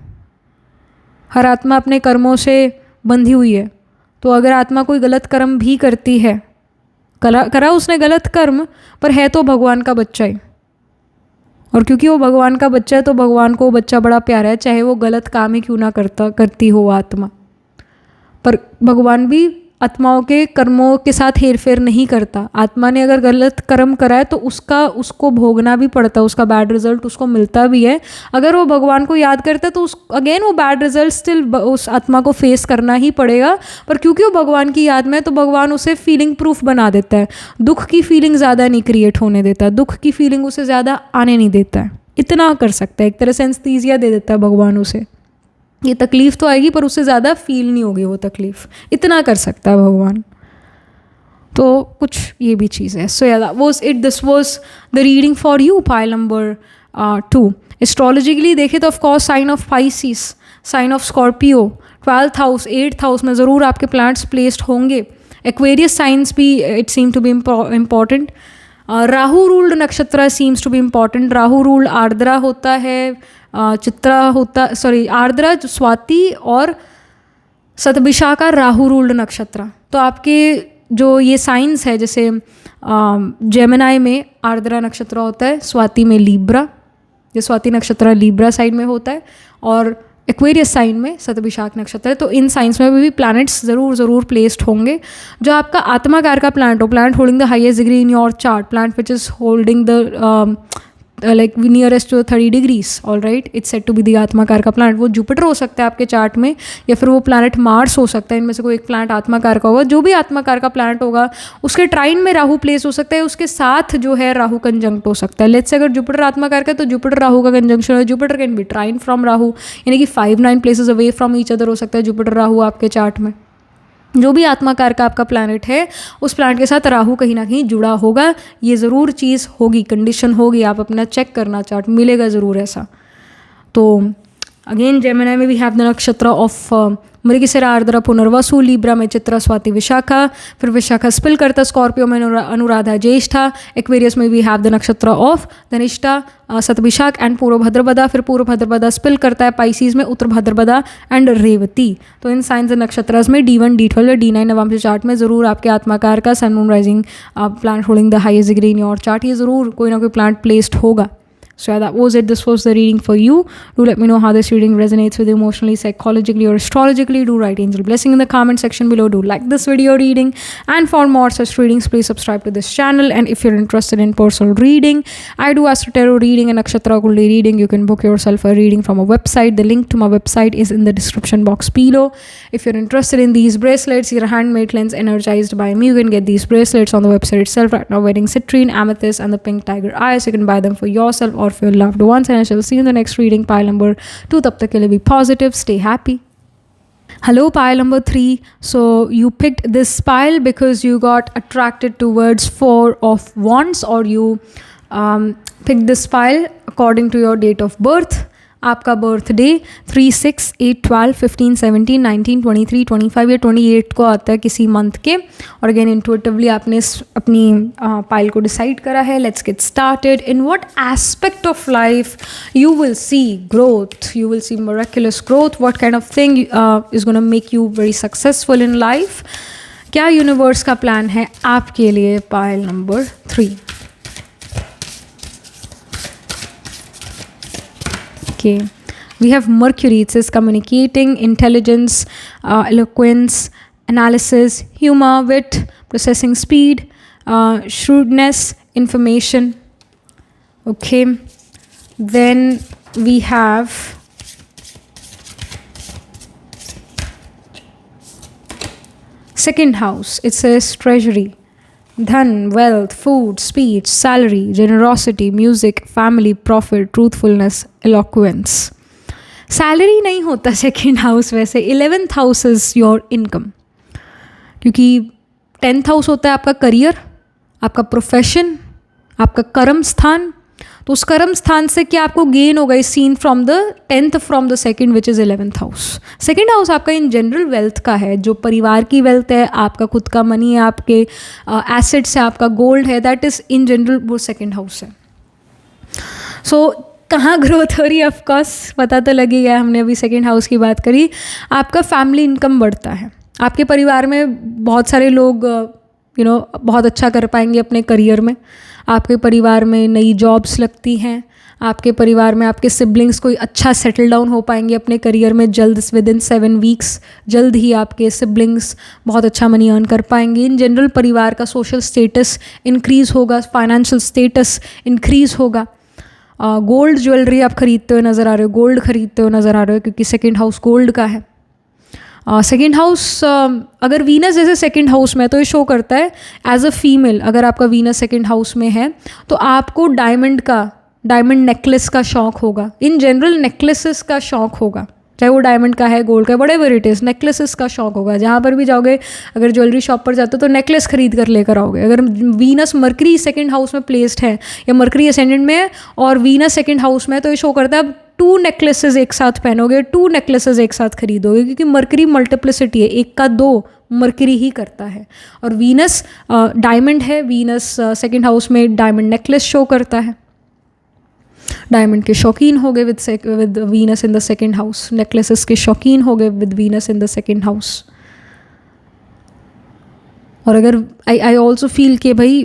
हर आत्मा अपने कर्मों से बंधी हुई है. तो अगर आत्मा कोई गलत कर्म भी करती है, करा उसने गलत कर्म, पर है तो भगवान का बच्चा ही, और क्योंकि वो भगवान का बच्चा है तो भगवान को वो बच्चा बड़ा प्यारा है, चाहे वो गलत काम ही क्यों ना करती हो आत्मा. पर भगवान भी आत्माओं के कर्मों के साथ हेरफेर नहीं करता. आत्मा ने अगर गलत कर्म करा है तो उसको भोगना भी पड़ता है, उसका बैड रिजल्ट उसको मिलता भी है. अगर वो भगवान को याद करता है तो अगेन वो बैड रिजल्ट स्टिल उस आत्मा को फेस करना ही पड़ेगा. पर क्योंकि वो भगवान की याद में है तो भगवान उसे फीलिंग प्रूफ बना देता है. दुख की फीलिंग ज़्यादा नहीं क्रिएट होने देता, दुख की फीलिंग उसे ज़्यादा आने नहीं देता है. इतना कर सकता है, एक तरह से एनेस्थीसिया दे देता है भगवान उसे. ये तकलीफ़ तो आएगी पर उससे ज़्यादा फील नहीं होगी वो तकलीफ़, इतना कर सकता है भगवान. तो कुछ ये भी चीज़ है. सो या this was the reading for you, pile number 2. Astrologically देखें तो of course sign of Pisces, sign of Scorpio, 12th house, 8th house में ज़रूर आपके प्लैनेट्स प्लेस्ड होंगे. एक्वेरियस साइंस भी it seem to be important. Rahu ruled nakshatra seems to be important. Rahu ruled Ardra होता है, चित्रा होता, आर्द्रा, स्वाति और शतभिषा राहु रूल्ड नक्षत्र. तो आपके जो ये साइंस है, जैसे जेमिनाई में आर्द्रा नक्षत्र होता है, स्वाति में लीब्रा, ये स्वाति नक्षत्र लीब्रा साइड में होता है, और एक्वेरियस साइन में शतभिषा नक्षत्र है. तो इन साइंस में भी प्लैनेट्स ज़रूर प्लेस्ड होंगे. जो आपका आत्माकार का प्लैनेट हो, planet holding the highest degree in your chart, planet which is holding the like nearest to 30 degrees, all right, it's said to be the atmakaraka का प्लैनेट. वो जुपिटर हो सकता है आपके चार्ट में, या फिर वो प्लैनेट मार्स हो सकता है. इनमें से कोई एक प्लैनेट आत्माकार का होगा. जो भी आत्माकार का प्लैनेट होगा उसके ट्राइन में राहु प्लेस हो सकता है, उसके साथ जो है राहु कंजंक्ट हो सकता है. लेट्स से अगर जुपिटर आत्माकार का है तो जुपिटर राहु का कंजंक्शन है. Jupiter can be trine from Rahu, यानी कि 5-9 places away from each other हो सकता है जुपिटर राहु आपके चार्ट में. जो भी आत्माकार का आपका प्लैनेट है उस प्लैनेट के साथ राहु कहीं ना कहीं जुड़ा होगा. ये ज़रूर चीज़ होगी, कंडीशन होगी. आप अपना चेक करना, चार्ट मिलेगा ज़रूर ऐसा. तो अगेन जेमिनी में वी हैव द नक्षत्र ऑफ मृगशिरा, आर्द्रा, पुनर्वसु, लीब्रा में चित्रा, स्वाति, विशाखा, फिर विशाखा स्पिल करता, स्कॉर्पियो में अनुराधा, ज्येष्ठा, एक्वेरियस में वी हैव द नक्षत्र ऑफ धनिष्ठा, शतभिषा एंड पूर्व भद्रपदा, फिर पूर्व भद्रपदा स्पिल करता है पाइसिस में उत्तर भद्रपदा एंड रेवती. तो इन साइंस एंड नक्षत्रस में D1, D12 या D9 नवंबर चार्ट में ज़रूर आपके आत्माकार का sun moon rising planet holding the highest degree in your chart, ये ज़रूर कोई ना कोई प्लैनेट प्लेस्ड होगा. So yeah, that was it. This was the reading for you. Do let me know how this reading resonates with you emotionally, psychologically, or astrologically. Do write angel blessing in the comment section below. Do like this video reading. And for more such readings, please subscribe to this channel. And if you're interested in personal reading, I do Astro Tarot reading and Nakshatra Kulli reading. You can book yourself a reading from a website. The link to my website is in the description box below. If you're interested in these bracelets, these are handmade lens energized by me. You can get these bracelets on the website itself right now, wearing citrine, amethyst, and the pink tiger eyes. You can buy them for yourself or for your loved ones. And I shall see you in the next reading, pile number 2. Tab tak ke liye be positive, stay happy. Hello, pile number 3. So you picked this pile because you got attracted towards 4 of wands, or you picked this pile according to your date of birth. आपका बर्थडे 3, 6, 8, 12, 15, 17, 19, 23, 25 या 28 को आता है किसी मंथ के. और अगेन इंट्यूटिवली आपने अपनी पाइल को डिसाइड करा है. Let's get started. In what aspect of life you will see growth, you will see miraculous growth. What kind of thing is gonna make you very successful in life. क्या यूनिवर्स का प्लान है आपके लिए, pile number 3. Okay, we have Mercury. It says communicating, intelligence, eloquence, analysis, humor, wit, processing speed, shrewdness, information. Okay, then we have second house. It says treasury, dhan, wealth, food, speech, salary, generosity, music, family, profit, truthfulness, eloquence. Salary नहीं होता सेकेंड हाउस वैसे. 11th house is your income, क्योंकि 10th हाउस होता है आपका करियर, आपका प्रोफेशन, आपका कर्म स्थान. तो उस कर्म स्थान से क्या आपको गेन होगा is seen from the 10th from the second which is 11th house. Second house आपका इन जनरल वेल्थ का है, जो परिवार की वेल्थ है, आपका खुद का मनी है, आपके एसेट्स है, आपका गोल्ड है, दैट इज़ इन जनरल वो सेकंड हाउस है. सो कहाँ ग्रोथ हो रही है, ऑफकोर्स पता तो लगी गया, हमने अभी सेकंड हाउस की बात करी. आपका फैमिली इनकम बढ़ता है. आपके परिवार में बहुत सारे लोग बहुत अच्छा कर पाएंगे अपने करियर में. आपके परिवार में नई जॉब्स लगती हैं. आपके परिवार में आपके सिबलिंग्स कोई अच्छा सेटल डाउन हो पाएंगे अपने करियर में जल्द, विद इन 7 वीक्स जल्द ही आपके सिबलिंग्स बहुत अच्छा मनी अर्न कर पाएंगे. इन जनरल परिवार का सोशल स्टेटस इंक्रीज़ होगा, फाइनेंशियल स्टेटस इंक्रीज़ होगा. गोल्ड ज्वेलरी आप खरीदते हुए नज़र आ रहे हो, गोल्ड खरीदते हुए नज़र आ रहे हो, क्योंकि सेकेंड हाउस गोल्ड का है. सेकेंड हाउस अगर वीनस जैसे सेकेंड हाउस में है तो ये शो करता है एज अ फीमेल, अगर आपका वीनस सेकेंड हाउस में है तो आपको डायमंड नेकलेस का शौक़ होगा. इन जनरल नेकलेसेस का शौक़ होगा, चाहे वो डायमंड का है, गोल्ड का, व्हाटएवर इट इज़, नेकलेसेस का शौक़ होगा. जहाँ पर भी जाओगे, अगर ज्वेलरी शॉप पर जाते हो तो नेकलेस खरीद कर लेकर आओगे. अगर वीनस मरकरी सेकंड हाउस में प्लेस्ड है या मरकरी असेंडेंट में है और वीनस सेकंड हाउस में है तो ये शो करता है अब 2 नेकलेसेस एक साथ पहनोगे, 2 नेकलेसेस एक साथ खरीदोगे, क्योंकि मरकरी मल्टीप्लिसिटी है, एक का 2 मरकरी ही करता है. और वीनस डायमंड है, वीनस सेकंड हाउस में डायमंड नेकलेस शो करता है. डायमंड के शौकीन हो गए with Venus in the second house. Necklaces के शौकीन हो गए with Venus in the second house. और अगर आई ऑल्सो फील कि भाई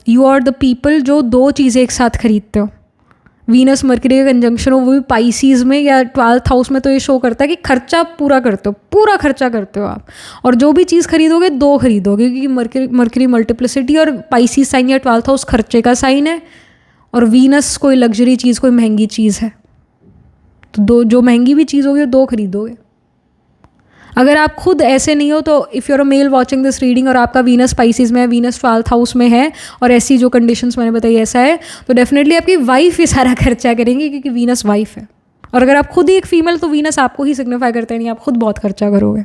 यू आर द पीपल जो 2 चीज़ें एक साथ खरीदते हो. वीनस मरकरी का कंजंक्शन हो वो भी पाइसीज़ में या 12th हाउस में, तो ये शो करता है कि खर्चा पूरा करते हो, पूरा खर्चा करते हो आप. और जो भी चीज़ खरीदोगे 2 खरीदोगे, क्योंकि मरकरी मल्टीप्लिसिटी और पाइसीज साइन या 12th हाउस खर्चे का साइन है, और वीनस कोई लग्जरी चीज़, कोई महंगी चीज़ है. तो जो महंगी भी चीज़ होगी 2 खरीदोगे. अगर आप खुद ऐसे नहीं हो तो if you are a male watching this reading और आपका वीनस स्पाइसीज़ में है, वीनस 12th हाउस में है और ऐसी जो कंडीशंस मैंने बताई ऐसा है, तो डेफिनेटली आपकी वाइफ ही सारा खर्चा करेंगी, क्योंकि वीनस वाइफ है. और अगर आप खुद ही एक फीमेल तो वीनस आपको ही सिग्निफाई करता है, नहीं आप खुद बहुत खर्चा करोगे.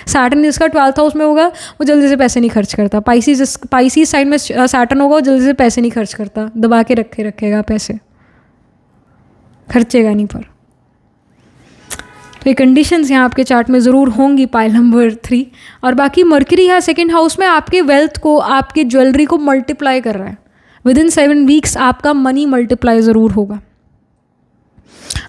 सैटर्न जिसका 12th हाउस में होगा वो जल्दी से पैसे नहीं खर्च करता. पाइसीज साइड में सैटर्न होगा वो जल्दी से पैसे नहीं खर्च करता, दबा के रखेगा पैसे, खर्चेगा नहीं. पर तो ये कंडीशंस यहाँ आपके चार्ट में ज़रूर होंगी, पाइल नंबर 3. और बाकी मरकरी यहाँ सेकेंड हाउस में आपके वेल्थ को, आपके ज्वेलरी को मल्टीप्लाई कर रहा है. विद इन 7 वीक्स आपका मनी मल्टीप्लाई ज़रूर होगा,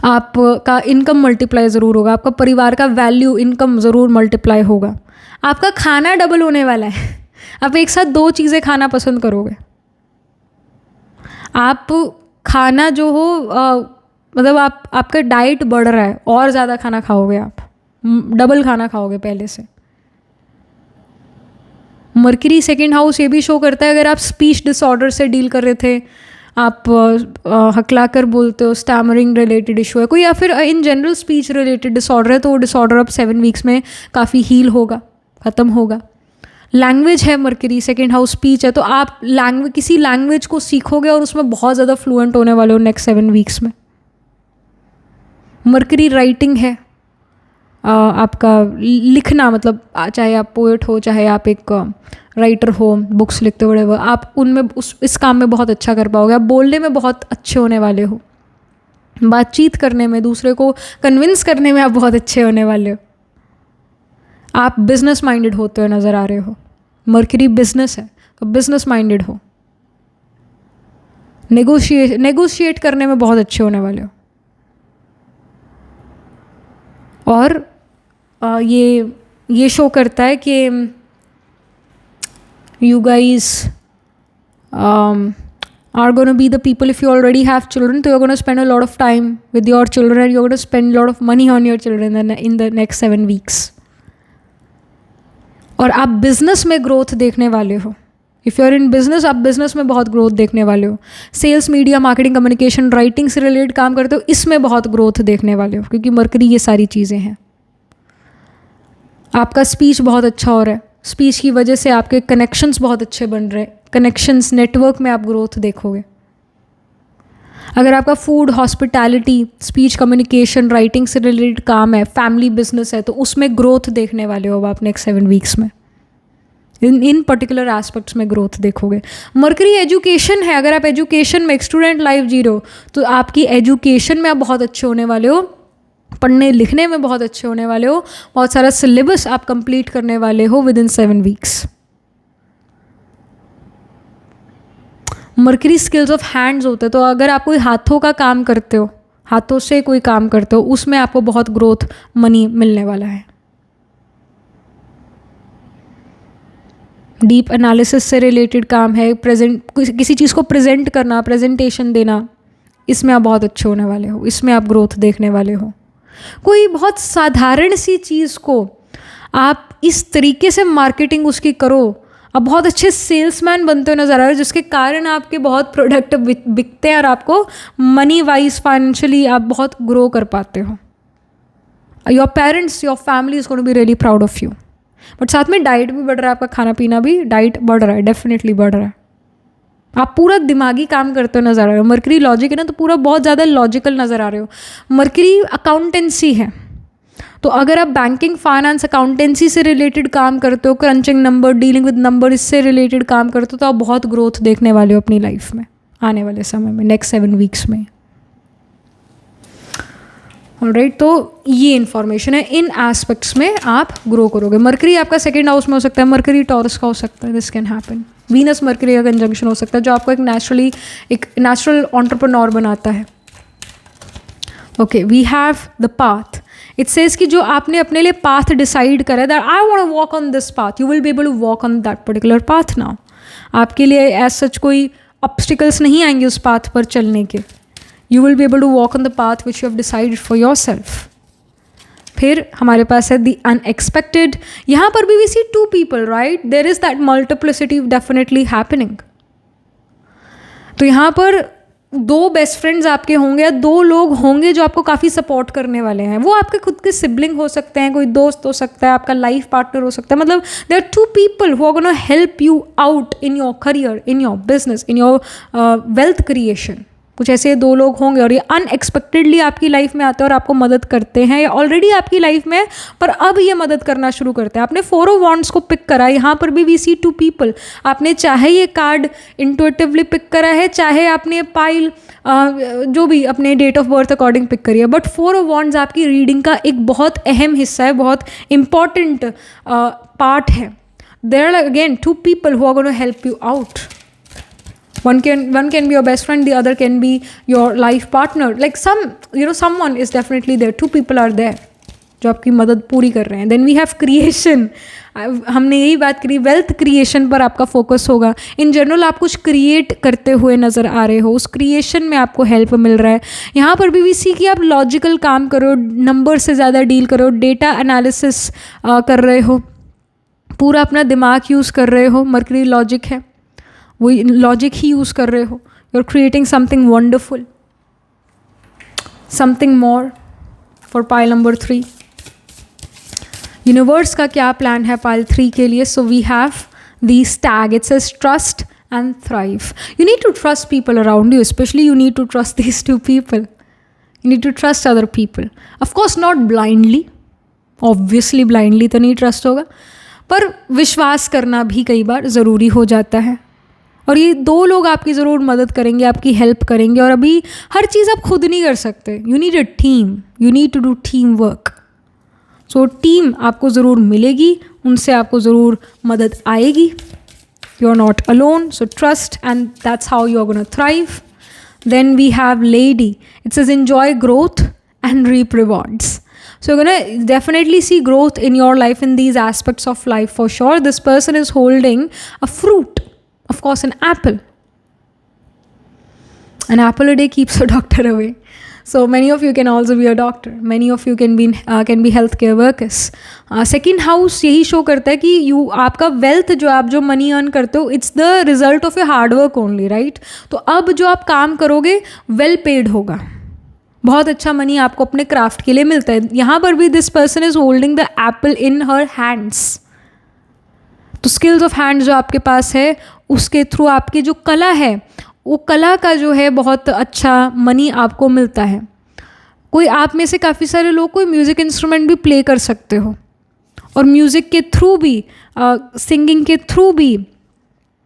आपका इनकम मल्टीप्लाई ज़रूर होगा, आपका परिवार का वैल्यू इनकम ज़रूर मल्टीप्लाई होगा. आपका खाना डबल होने वाला है. आप एक साथ 2 चीज़ें खाना पसंद करोगे. आप खाना जो हो मतलब आपका डाइट बढ़ रहा है और ज़्यादा खाना खाओगे आप, डबल खाना खाओगे पहले से। मर्करी सेकंड हाउस ये भी शो करता है अगर आप स्पीच डिसऑर्डर से डील कर रहे थे, आप हकला कर बोलते हो, स्टैमरिंग रिलेटेड इशू है कोई, या फिर in general speech related disorder है, तो वो डिसऑर्डर अब 7 वीक्स में काफ़ी हील होगा, ख़त्म होगा। लैंग्वेज है मर्करी सेकंड हाउस स्पीच है, तो आप किसी लैंग्वेज को सीखोगे और उसमें बहुत ज़्यादा फ्लुएंट होने वाले हो नेक्स्ट 7 वीक्स में। मर्करी राइटिंग है, आपका लिखना, मतलब चाहे आप पोएट हो, चाहे आप एक राइटर हो, बुक्स लिखते हो, आप उनमें इस काम में बहुत अच्छा कर पाओगे। आप बोलने में बहुत अच्छे होने वाले हो, बातचीत करने में, दूसरे को कन्विंस करने में आप बहुत अच्छे होने वाले हो। आप बिजनेस माइंडेड होते हुए नज़र आ रहे हो, मर्करी बिजनेस है तो बिजनेस माइंडेड हो, नेगोशिएट करने में बहुत अच्छे होने वाले हो। और ये शो करता है कि you guys are going to be the people, if you already have children, so you're going to spend a lot of time with your children and you're going to spend a lot of money on your children in the next 7 weeks. और आप बिजनेस में ग्रोथ देखने वाले हो। If you are in business, आप बिजनेस में बहुत ग्रोथ देखने वाले हो। Sales, media, marketing, communication, writing से रिलेटेड काम करते हो, इसमें बहुत ग्रोथ देखने वाले हो, क्योंकि मर्करी ये सारी चीज़ें हैं। आपका स्पीच बहुत अच्छा हो रहा है, स्पीच की वजह से आपके कनेक्शंस बहुत अच्छे बन रहे हैं, कनेक्शंस नेटवर्क में आप ग्रोथ देखोगे। अगर आपका food, hospitality, speech, communication, writing से रिलेटेड काम है, फैमिली बिजनेस है, तो उसमें ग्रोथ देखने वाले हो आप नेक्स्ट 7 वीक्स में। इन पर्टिकुलर एस्पेक्ट्स में ग्रोथ देखोगे। मर्करी एजुकेशन है, अगर आप एजुकेशन में एक स्टूडेंट लाइफ जी रहे हो, तो आपकी एजुकेशन में आप बहुत अच्छे होने वाले हो, पढ़ने लिखने में बहुत अच्छे होने वाले हो, बहुत सारा सिलेबस आप कंप्लीट करने वाले हो with in 7 weeks. Mercury skills of hands होते हैं, तो अगर आप कोई हाथों का काम करते हो, हाथों से कोई काम करते हो, उसमें आपको बहुत ग्रोथ, मनी मिलने वाला है। डीप एनालिसिस से रिलेटेड काम है, किसी चीज़ को प्रेजेंट करना, प्रेजेंटेशन देना, इसमें आप बहुत अच्छे होने वाले हो, इसमें आप ग्रोथ देखने वाले हो। कोई बहुत साधारण सी चीज़ को आप इस तरीके से मार्केटिंग उसकी करो, आप बहुत अच्छे सेल्समैन बनते हो नज़र आ रहे हो, जिसके कारण आपके बहुत प्रोडक्ट बिकते हैं और आपको मनी वाइज, फाइनेंशियली आप बहुत ग्रो कर पाते हो। Your parents, your family is going to be really proud of you. But साथ में डाइट भी बढ़ रहा है, आपका खाना पीना भी, डाइट बढ़ रहा है, डेफिनेटली बढ़ रहा है। आप पूरा दिमागी काम करते हो नज़र आ रहे हो। मर्करी लॉजिक है ना, तो पूरा बहुत ज़्यादा लॉजिकल नज़र आ रहे हो। मर्करी अकाउंटेंसी है, तो अगर आप बैंकिंग, फाइनेंस, अकाउंटेंसी से रिलेटेड काम करते हो, crunching number, dealing with number, इससे रिलेटेड काम करते हो, तो आप बहुत ग्रोथ देखने वाले हो अपनी लाइफ में आने वाले समय में, नेक्स्ट 7 वीक्स में। ऑलराइट, तो ये इन्फॉर्मेशन है, इन एस्पेक्ट्स में आप ग्रो करोगे। मर्करी आपका सेकंड हाउस में हो सकता है, मर्करी टॉरस का हो सकता है, this can happen. Venus mercury का कंजंक्शन हो सकता है, जो आपको एक नेचुरल एंटरप्रेन्योर बनाता है। Okay, we have the path. It says कि जो आपने अपने लिए पाथ डिसाइड करा है, that I want to walk on this path, you will be able to walk on that particular path now. आपके लिए एज सच कोई ऑब्स्टिकल्स नहीं आएंगे उस पाथ पर चलने के। You will be able to walk on the path which you have decided for yourself. फिर हमारे पास है द अनएक्सपेक्टेड। यहाँ पर भी we see 2 people, right? There is that multiplicity definitely happening. तो यहाँ पर 2 बेस्ट फ्रेंड्स आपके होंगे, या 2 लोग होंगे जो आपको काफ़ी सपोर्ट करने वाले हैं। वो आपके खुद के सिबलिंग हो सकते हैं, कोई दोस्त हो सकता है, आपका लाइफ पार्टनर हो सकता है। मतलब there are 2 people who are going to help you out in your career, in your business, in your wealth creation। कुछ ऐसे 2 लोग होंगे और ये अनएक्सपेक्टेडली आपकी लाइफ में आते हैं और आपको मदद करते हैं, या ऑलरेडी आपकी लाइफ में, पर अब ये मदद करना शुरू करते हैं। आपने 4 of Wands को पिक करा, यहाँ पर भी वी सी 2 people। आपने चाहे ये कार्ड इंट्यूटिवली पिक करा है, चाहे आपने पाइल जो भी अपने date of birth according pick करी है, बट 4 of Wands आपकी रीडिंग का एक बहुत अहम हिस्सा है, बहुत इंपॉर्टेंट पार्ट है। There are again 2 people who are going to help you out। One can be your best friend, the other can be your life partner. Like someone is definitely there. 2 people are there. जो आपकी मदद पूरी कर रहे हैं. Then we have creation. हमने यही बात करी, वेल्थ क्रिएशन पर आपका फोकस होगा. इन जनरल आप कुछ क्रिएट करते हुए नज़र आ रहे हो, उस क्रिएशन में आपको हेल्प मिल रहा है. यहाँ पर भी सी कि आप लॉजिकल काम करो, नंबर से ज़्यादा डील करो, डेटा एनालिसिस कर रहे हो, पूरा अपना दिमाग यूज़ कर रहे हो. मरकरी लॉजिक है, वही लॉजिक ही यूज़ कर रहे हो. You are creating something wonderful, something more for pile number 3. Universe का क्या प्लान है पाइल 3 के लिए? So we have these tag. It says trust and thrive. You need to trust people around you, specially you need to trust these 2 people. You need to trust other people. Of course not blindly, obviously blindly तो नहीं ट्रस्ट होगा, पर विश्वास करना भी कई बार ज़रूरी हो जाता है. और ये 2 लोग आपकी ज़रूर मदद करेंगे, आपकी हेल्प करेंगे. और अभी हर चीज़ आप खुद नहीं कर सकते. You need a team, you need to do team work. So team आपको ज़रूर मिलेगी, उनसे आपको ज़रूर मदद आएगी. You are not alone. So trust and that's how you are gonna thrive. Then we have lady. It says enjoy growth and reap rewards. So you're going to definitely see growth in your life in these aspects of life for sure. This person is holding a fruit, of course an apple. An apple a day keeps a doctor away. So many of you can also be a doctor. Many of you can be healthcare workers. Second house यही show करता है कि आपका wealth जो आप जो money earn करते हो, it's the result of your hard work only, right? तो अब जो आप काम करोगे well paid होगा. बहुत अच्छा मनी आपको अपने क्राफ्ट के लिए मिलता है. यहाँ पर भी this person is holding the apple in her hands. तो स्किल्स ऑफ हैंड जो आपके पास है, उसके थ्रू आपकी जो कला है, वो कला का जो है बहुत अच्छा मनी आपको मिलता है. कोई आप में से काफ़ी सारे लोग कोई म्यूज़िक इंस्ट्रूमेंट भी प्ले कर सकते हो, और म्यूज़िक के थ्रू भी, सिंगिंग के थ्रू भी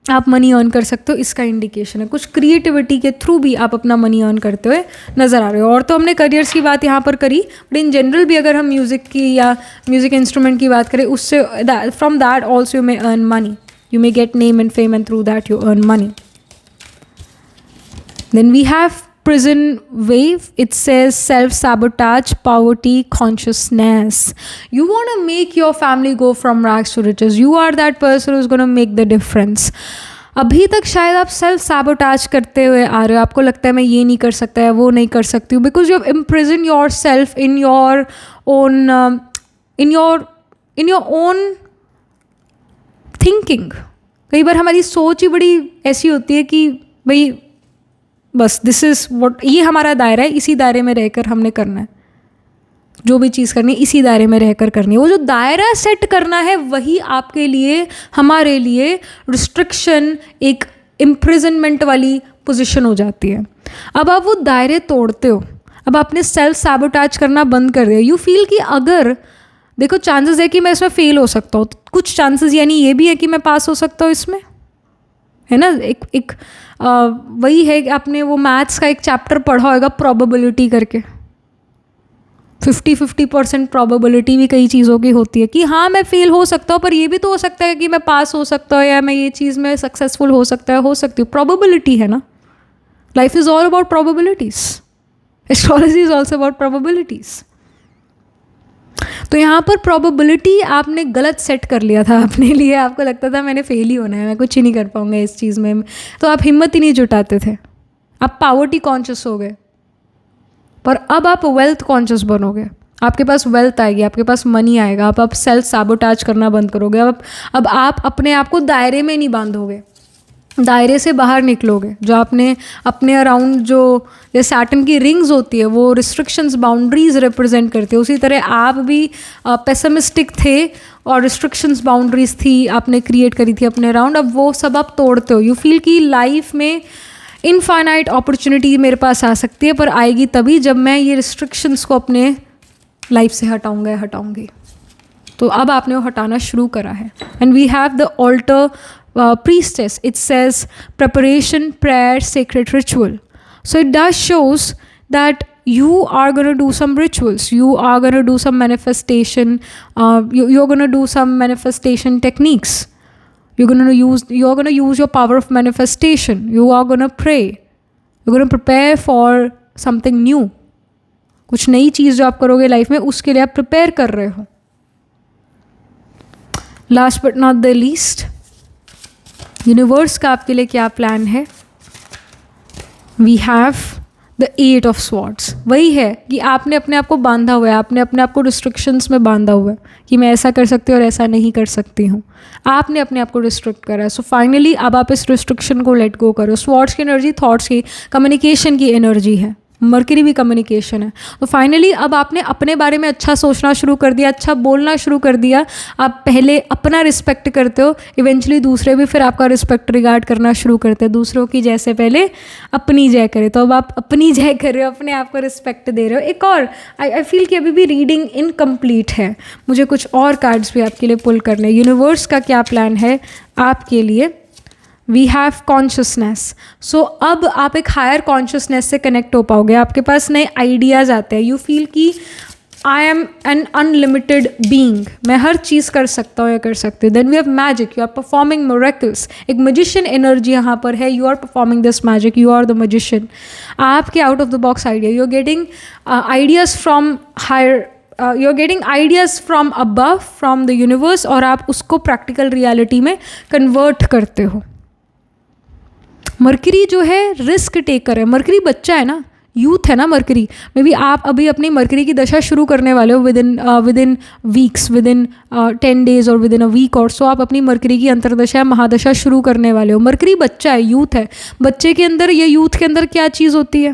आप मनी अर्न कर सकते हो. इसका इंडिकेशन है कुछ क्रिएटिविटी के थ्रू भी आप अपना मनी अर्न करते हुए नज़र आ रहे हो. और तो हमने करियर्स की बात यहाँ पर करी, बट इन जनरल भी अगर हम म्यूज़िक की या म्यूज़िक इंस्ट्रूमेंट की बात करें, उससे from that also you may earn money. You may get name and fame and through that you earn money. Then we have prison wave. It says self-sabotage, poverty, consciousness. You want to make your family go from rags to riches. You are that person who's going to make the difference. अभी तक शायद आप सेल्फ सैबोटाज करते हुए आ रहे हो. आपको लगता है मैं ये नहीं कर सकता है, वो नहीं कर सकती हूँ, because you have imprison your self in your own thinking. कई बार हमारी सोच ही बड़ी ऐसी होती है कि भाई बस दिस इज़ व्हाट, ये हमारा दायरा है, इसी दायरे में रहकर हमने करना है. जो भी चीज़ करनी है इसी दायरे में रहकर करनी है. वो जो दायरा सेट करना है वही आपके लिए, हमारे लिए रिस्ट्रिक्शन, एक इम्प्रिजनमेंट वाली पोजीशन हो जाती है. अब आप वो दायरे तोड़ते हो, अब आपने सेल्फ सैबोटाज करना बंद कर दिया. यू फील कि अगर देखो चांसेस है कि मैं इसमें फेल हो सकता हूँ, कुछ चांसेस यानी ये भी है कि मैं पास हो सकता हूँ इसमें, है ना. एक वही है कि आपने वो मैथ्स का एक चैप्टर पढ़ा होगा प्रोबेबिलिटी करके. 50% प्रोबेबिलिटी भी कई चीज़ों की होती है कि हाँ मैं फेल हो सकता हूँ, पर ये भी तो हो सकता है कि मैं पास हो सकता हूँ, या मैं ये चीज़ में सक्सेसफुल हो सकता है, हो सकती हूँ. प्रोबेबिलिटी है ना. Life is all about probabilities. Astrology is also about probabilities. तो यहाँ पर प्रोबेबिलिटी आपने गलत सेट कर लिया था अपने लिए. आपको लगता था मैंने फेल ही होना है, मैं कुछ ही नहीं कर पाऊँगा इस चीज़ में, तो आप हिम्मत ही नहीं जुटाते थे. आप पावर्टी कॉन्शियस हो गए, पर अब आप वेल्थ कॉन्शियस बनोगे. आपके पास वेल्थ आएगी, आपके पास मनी आएगा. आप सेल्फ सैबोटाज करना बंद करोगे. अब आप अपने आप को दायरे में नहीं बांधोगे, दायरे से बाहर निकलोगे. जो आपने अपने अराउंड जो सैटर्न की रिंग्स होती है वो रिस्ट्रिक्शंस, बाउंड्रीज रिप्रेजेंट करती है, उसी तरह आप भी पेसिमिस्टिक थे और रिस्ट्रिक्शंस, बाउंड्रीज थी आपने क्रिएट करी थी अपने अराउंड. अब वो सब आप तोड़ते हो. यू फील कि लाइफ में इनफाइनाइट अपॉर्चुनिटी मेरे पास आ सकती है, पर आएगी तभी जब मैं ये रिस्ट्रिक्शंस को अपने लाइफ से हटाऊंगी. तो अब आपने वो हटाना शुरू करा है. And we have the altar priestess. It says preparation, prayer, sacred ritual. So it does shows that you are going to do some rituals. You are going to do some manifestation. You're going to do some manifestation techniques. You're going to use your power of manifestation. You are going to pray. You're going to prepare for something new. कुछ नई चीज़ जो आप करोगे लाइफ में, उसके लिए आप प्रिपेयर कर रहे हो. Last but not the least, universe का आपके लिए क्या प्लान है. We have the 8 of swords. वही है कि आपने अपने आप को बांधा हुआ है, आपने अपने आप को रिस्ट्रिक्शंस में बांधा हुआ है कि मैं ऐसा कर सकती हूँ और ऐसा नहीं कर सकती हूँ. आपने अपने आप को रिस्ट्रिक्ट करा है. सो फाइनली अब आप इस रिस्ट्रिक्शन को लेट गो करो. स्वॉर्ड्स की एनर्जी थॉट्स की, कम्युनिकेशन की एनर्जी है. मरकरी भी कम्युनिकेशन है. तो फाइनली अब आपने अपने बारे में अच्छा सोचना शुरू कर दिया, अच्छा बोलना शुरू कर दिया. आप पहले अपना रिस्पेक्ट करते हो, इवेंचुअली दूसरे भी फिर आपका रिस्पेक्ट रिगार्ड करना शुरू करते हैं. दूसरों की जैसे पहले अपनी जय करें, तो अब आप अपनी जय कर रहे हो, अपने आप को रिस्पेक्ट दे रहे हो. एक और आई फील कि अभी भी रीडिंग इनकम्प्लीट है, मुझे कुछ और कार्ड्स भी आपके लिए पुल करने. यूनिवर्स का क्या प्लान है आपके लिए. We have consciousness. सो अब आप एक हायर कॉन्शियसनेस से कनेक्ट हो पाओगे. आपके पास नए आइडियाज़ आते हैं. यू फील कि I am an unlimited being, मैं हर चीज़ कर सकता हूँ या कर सकती हूँ. Then we have magic, you are performing miracles. एक मैजिशियन एनर्जी यहाँ पर है. You are performing this magic, you are the magician. आपके out of the box idea, you are getting ideas from higher, you are getting ideas from above, from the universe, और आप उसको प्रैक्टिकल रियलिटी में कन्वर्ट करते हो. मरकरी जो है रिस्क टेकर है. मरकरी बच्चा है ना, यूथ है ना मरकरी. मे बी आप अभी अपनी मरकरी की दशा शुरू करने वाले हो with in weeks, with in 10 days और विद इन अ वीक और सो आप अपनी मरकरी की अंतरदशा महादशा शुरू करने वाले हो. मरकरी बच्चा है, यूथ है. बच्चे के अंदर या यूथ के अंदर क्या चीज़ होती है,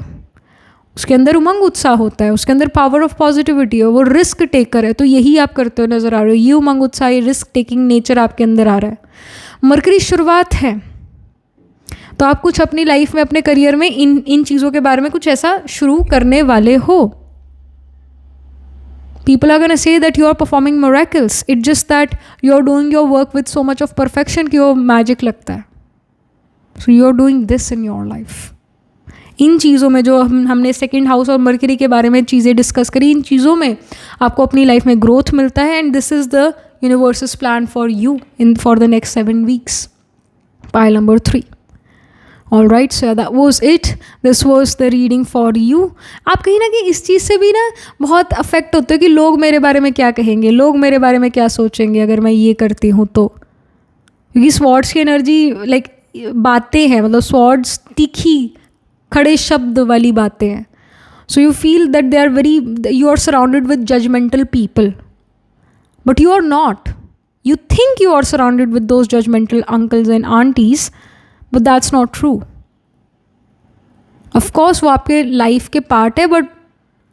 उसके अंदर उमंग उत्साह होता है, उसके अंदर पावर ऑफ पॉजिटिविटी है, वो रिस्क टेकर है. तो यही आप करते हो नज़र आ रहे हो. ये उमंग उत्साह, ये रिस्क टेकिंग नेचर आपके अंदर आ रहा है. मरकरी शुरुआत है, तो आप कुछ अपनी लाइफ में, अपने करियर में इन चीज़ों के बारे में कुछ ऐसा शुरू करने वाले हो. People are gonna say that you are performing miracles. It just that you are doing your work with so much of perfection कि वो मैजिक लगता है. So you are doing this in your life. इन चीज़ों में जो हमने सेकेंड हाउस और मरकरी के बारे में चीज़ें डिस्कस करी, इन चीज़ों में आपको अपनी लाइफ में ग्रोथ मिलता है. And this is the universe's plan for you in for the next 7 weeks. Pile number 3. All right, so that was it. This was the reading for you. आप कहीं ना कहीं इस चीज़ से भी ना बहुत अफेक्ट होते हो कि लोग मेरे बारे में क्या कहेंगे, लोग मेरे बारे में क्या सोचेंगे अगर मैं ये करती हूँ तो. क्योंकि स्वॉर्ड्स की एनर्जी लाइक बातें हैं, मतलब स्वॉर्ड्स तीखी खड़े शब्द वाली बातें हैं. So you feel that they are very, you are surrounded with judgemental people, but you are not. You think you are surrounded with those judgmental uncles and aunties, but that's not true. Of course वो आपके लाइफ के पार्ट है, बट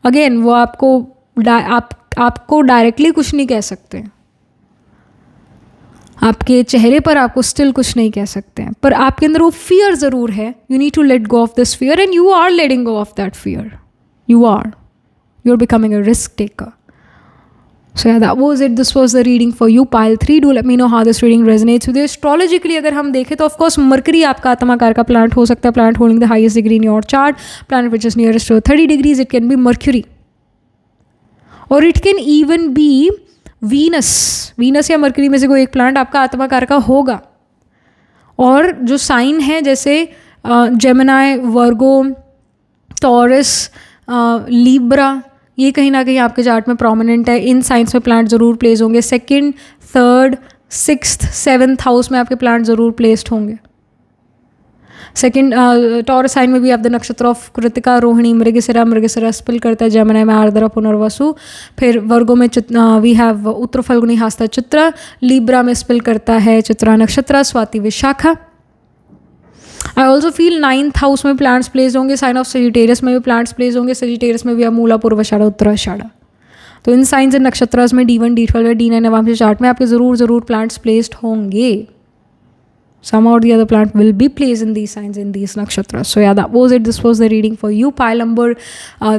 अगेन वो आपको डायरेक्टली कुछ नहीं कह सकते. आपके चेहरे पर आपको स्टिल कुछ नहीं कह सकते हैं, पर आपके अंदर वो फियर ज़रूर है. You need to let go of this fear and you are letting go of that fear. You are becoming a risk taker. So yeah, that was it. This was the reading for you, pile 3. Do let me know how this reading resonates with you. Astrologically अगर हम देखें तो of course मरकरी आपका आत्माकार का planet हो सकता है, planet holding the highest degree in your chart, planet which is nearest to 30 degrees. It can be Mercury, or it can even be Venus या मरकरी में से कोई एक planet आपका आत्माकार का होगा. और जो साइन है जैसे जेमिनी, वर्गो, टॉरस, लिब्रा, ये कहीं ना कहीं आपके चार्ट में प्रोमिनेंट है. इन साइंस में प्लांट ज़रूर प्लेस होंगे. 2nd, 3rd, 6th, 7th house में आपके प्लांट ज़रूर प्लेस्ड होंगे. सेकेंड टॉरस साइन में भी आप द नक्षत्र ऑफ कृतिका, रोहिणी, मृगशिरा स्पिल करता है. जेमिनी में आर्द्रा, पुनर्वसु. फिर वर्गो में वी हैव उत्तर फल्गुनी, हस्ता, चित्रा. लिब्रा में स्पिल करता है चित्रा नक्षत्र, Swati, Vishakha. I also feel 9th house में प्लांट्स प्लेस होंगे. साइन ऑफ सेजिटेरियस में भी प्लांट्स प्लेस होंगे. सेजिटेरियस में भी आप मूला, पूर्वाषाढ़ा, उत्तराषाढ़ा. तो इन साइंस एंड नक्षत्रास में D1, D12, D9 Navamsa chart में आपके ज़रूर प्लांट्स प्लेस्ड होंगे. Some or the other plant will be placed in these signs, in these nakshatras. So yeah, that was it. This was the reading for you. Pile number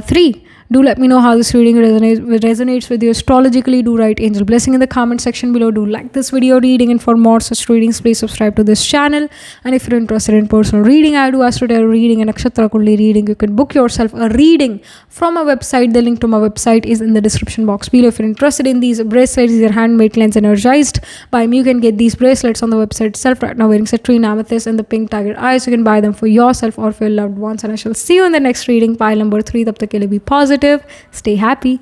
3. Do let me know how this reading resonates with you astrologically. Do write angel blessing in the comment section below. Do like this video reading, and for more such readings, please subscribe to this channel. And if you're interested in personal reading, I do Astro Tarot reading and Nakshatra Kundli reading. You can book yourself a reading from my website. The link to my website is in the description box below. If you're interested in these bracelets, these are handmade, lens energized by me. You can get these bracelets on the website itself. Right now, wearing citrine, amethyst, and the pink tiger eyes. You can buy them for yourself or for your loved ones. And I shall see you in the next reading. Pile number 3. Tab tak ke liye be positive. positive, stay happy.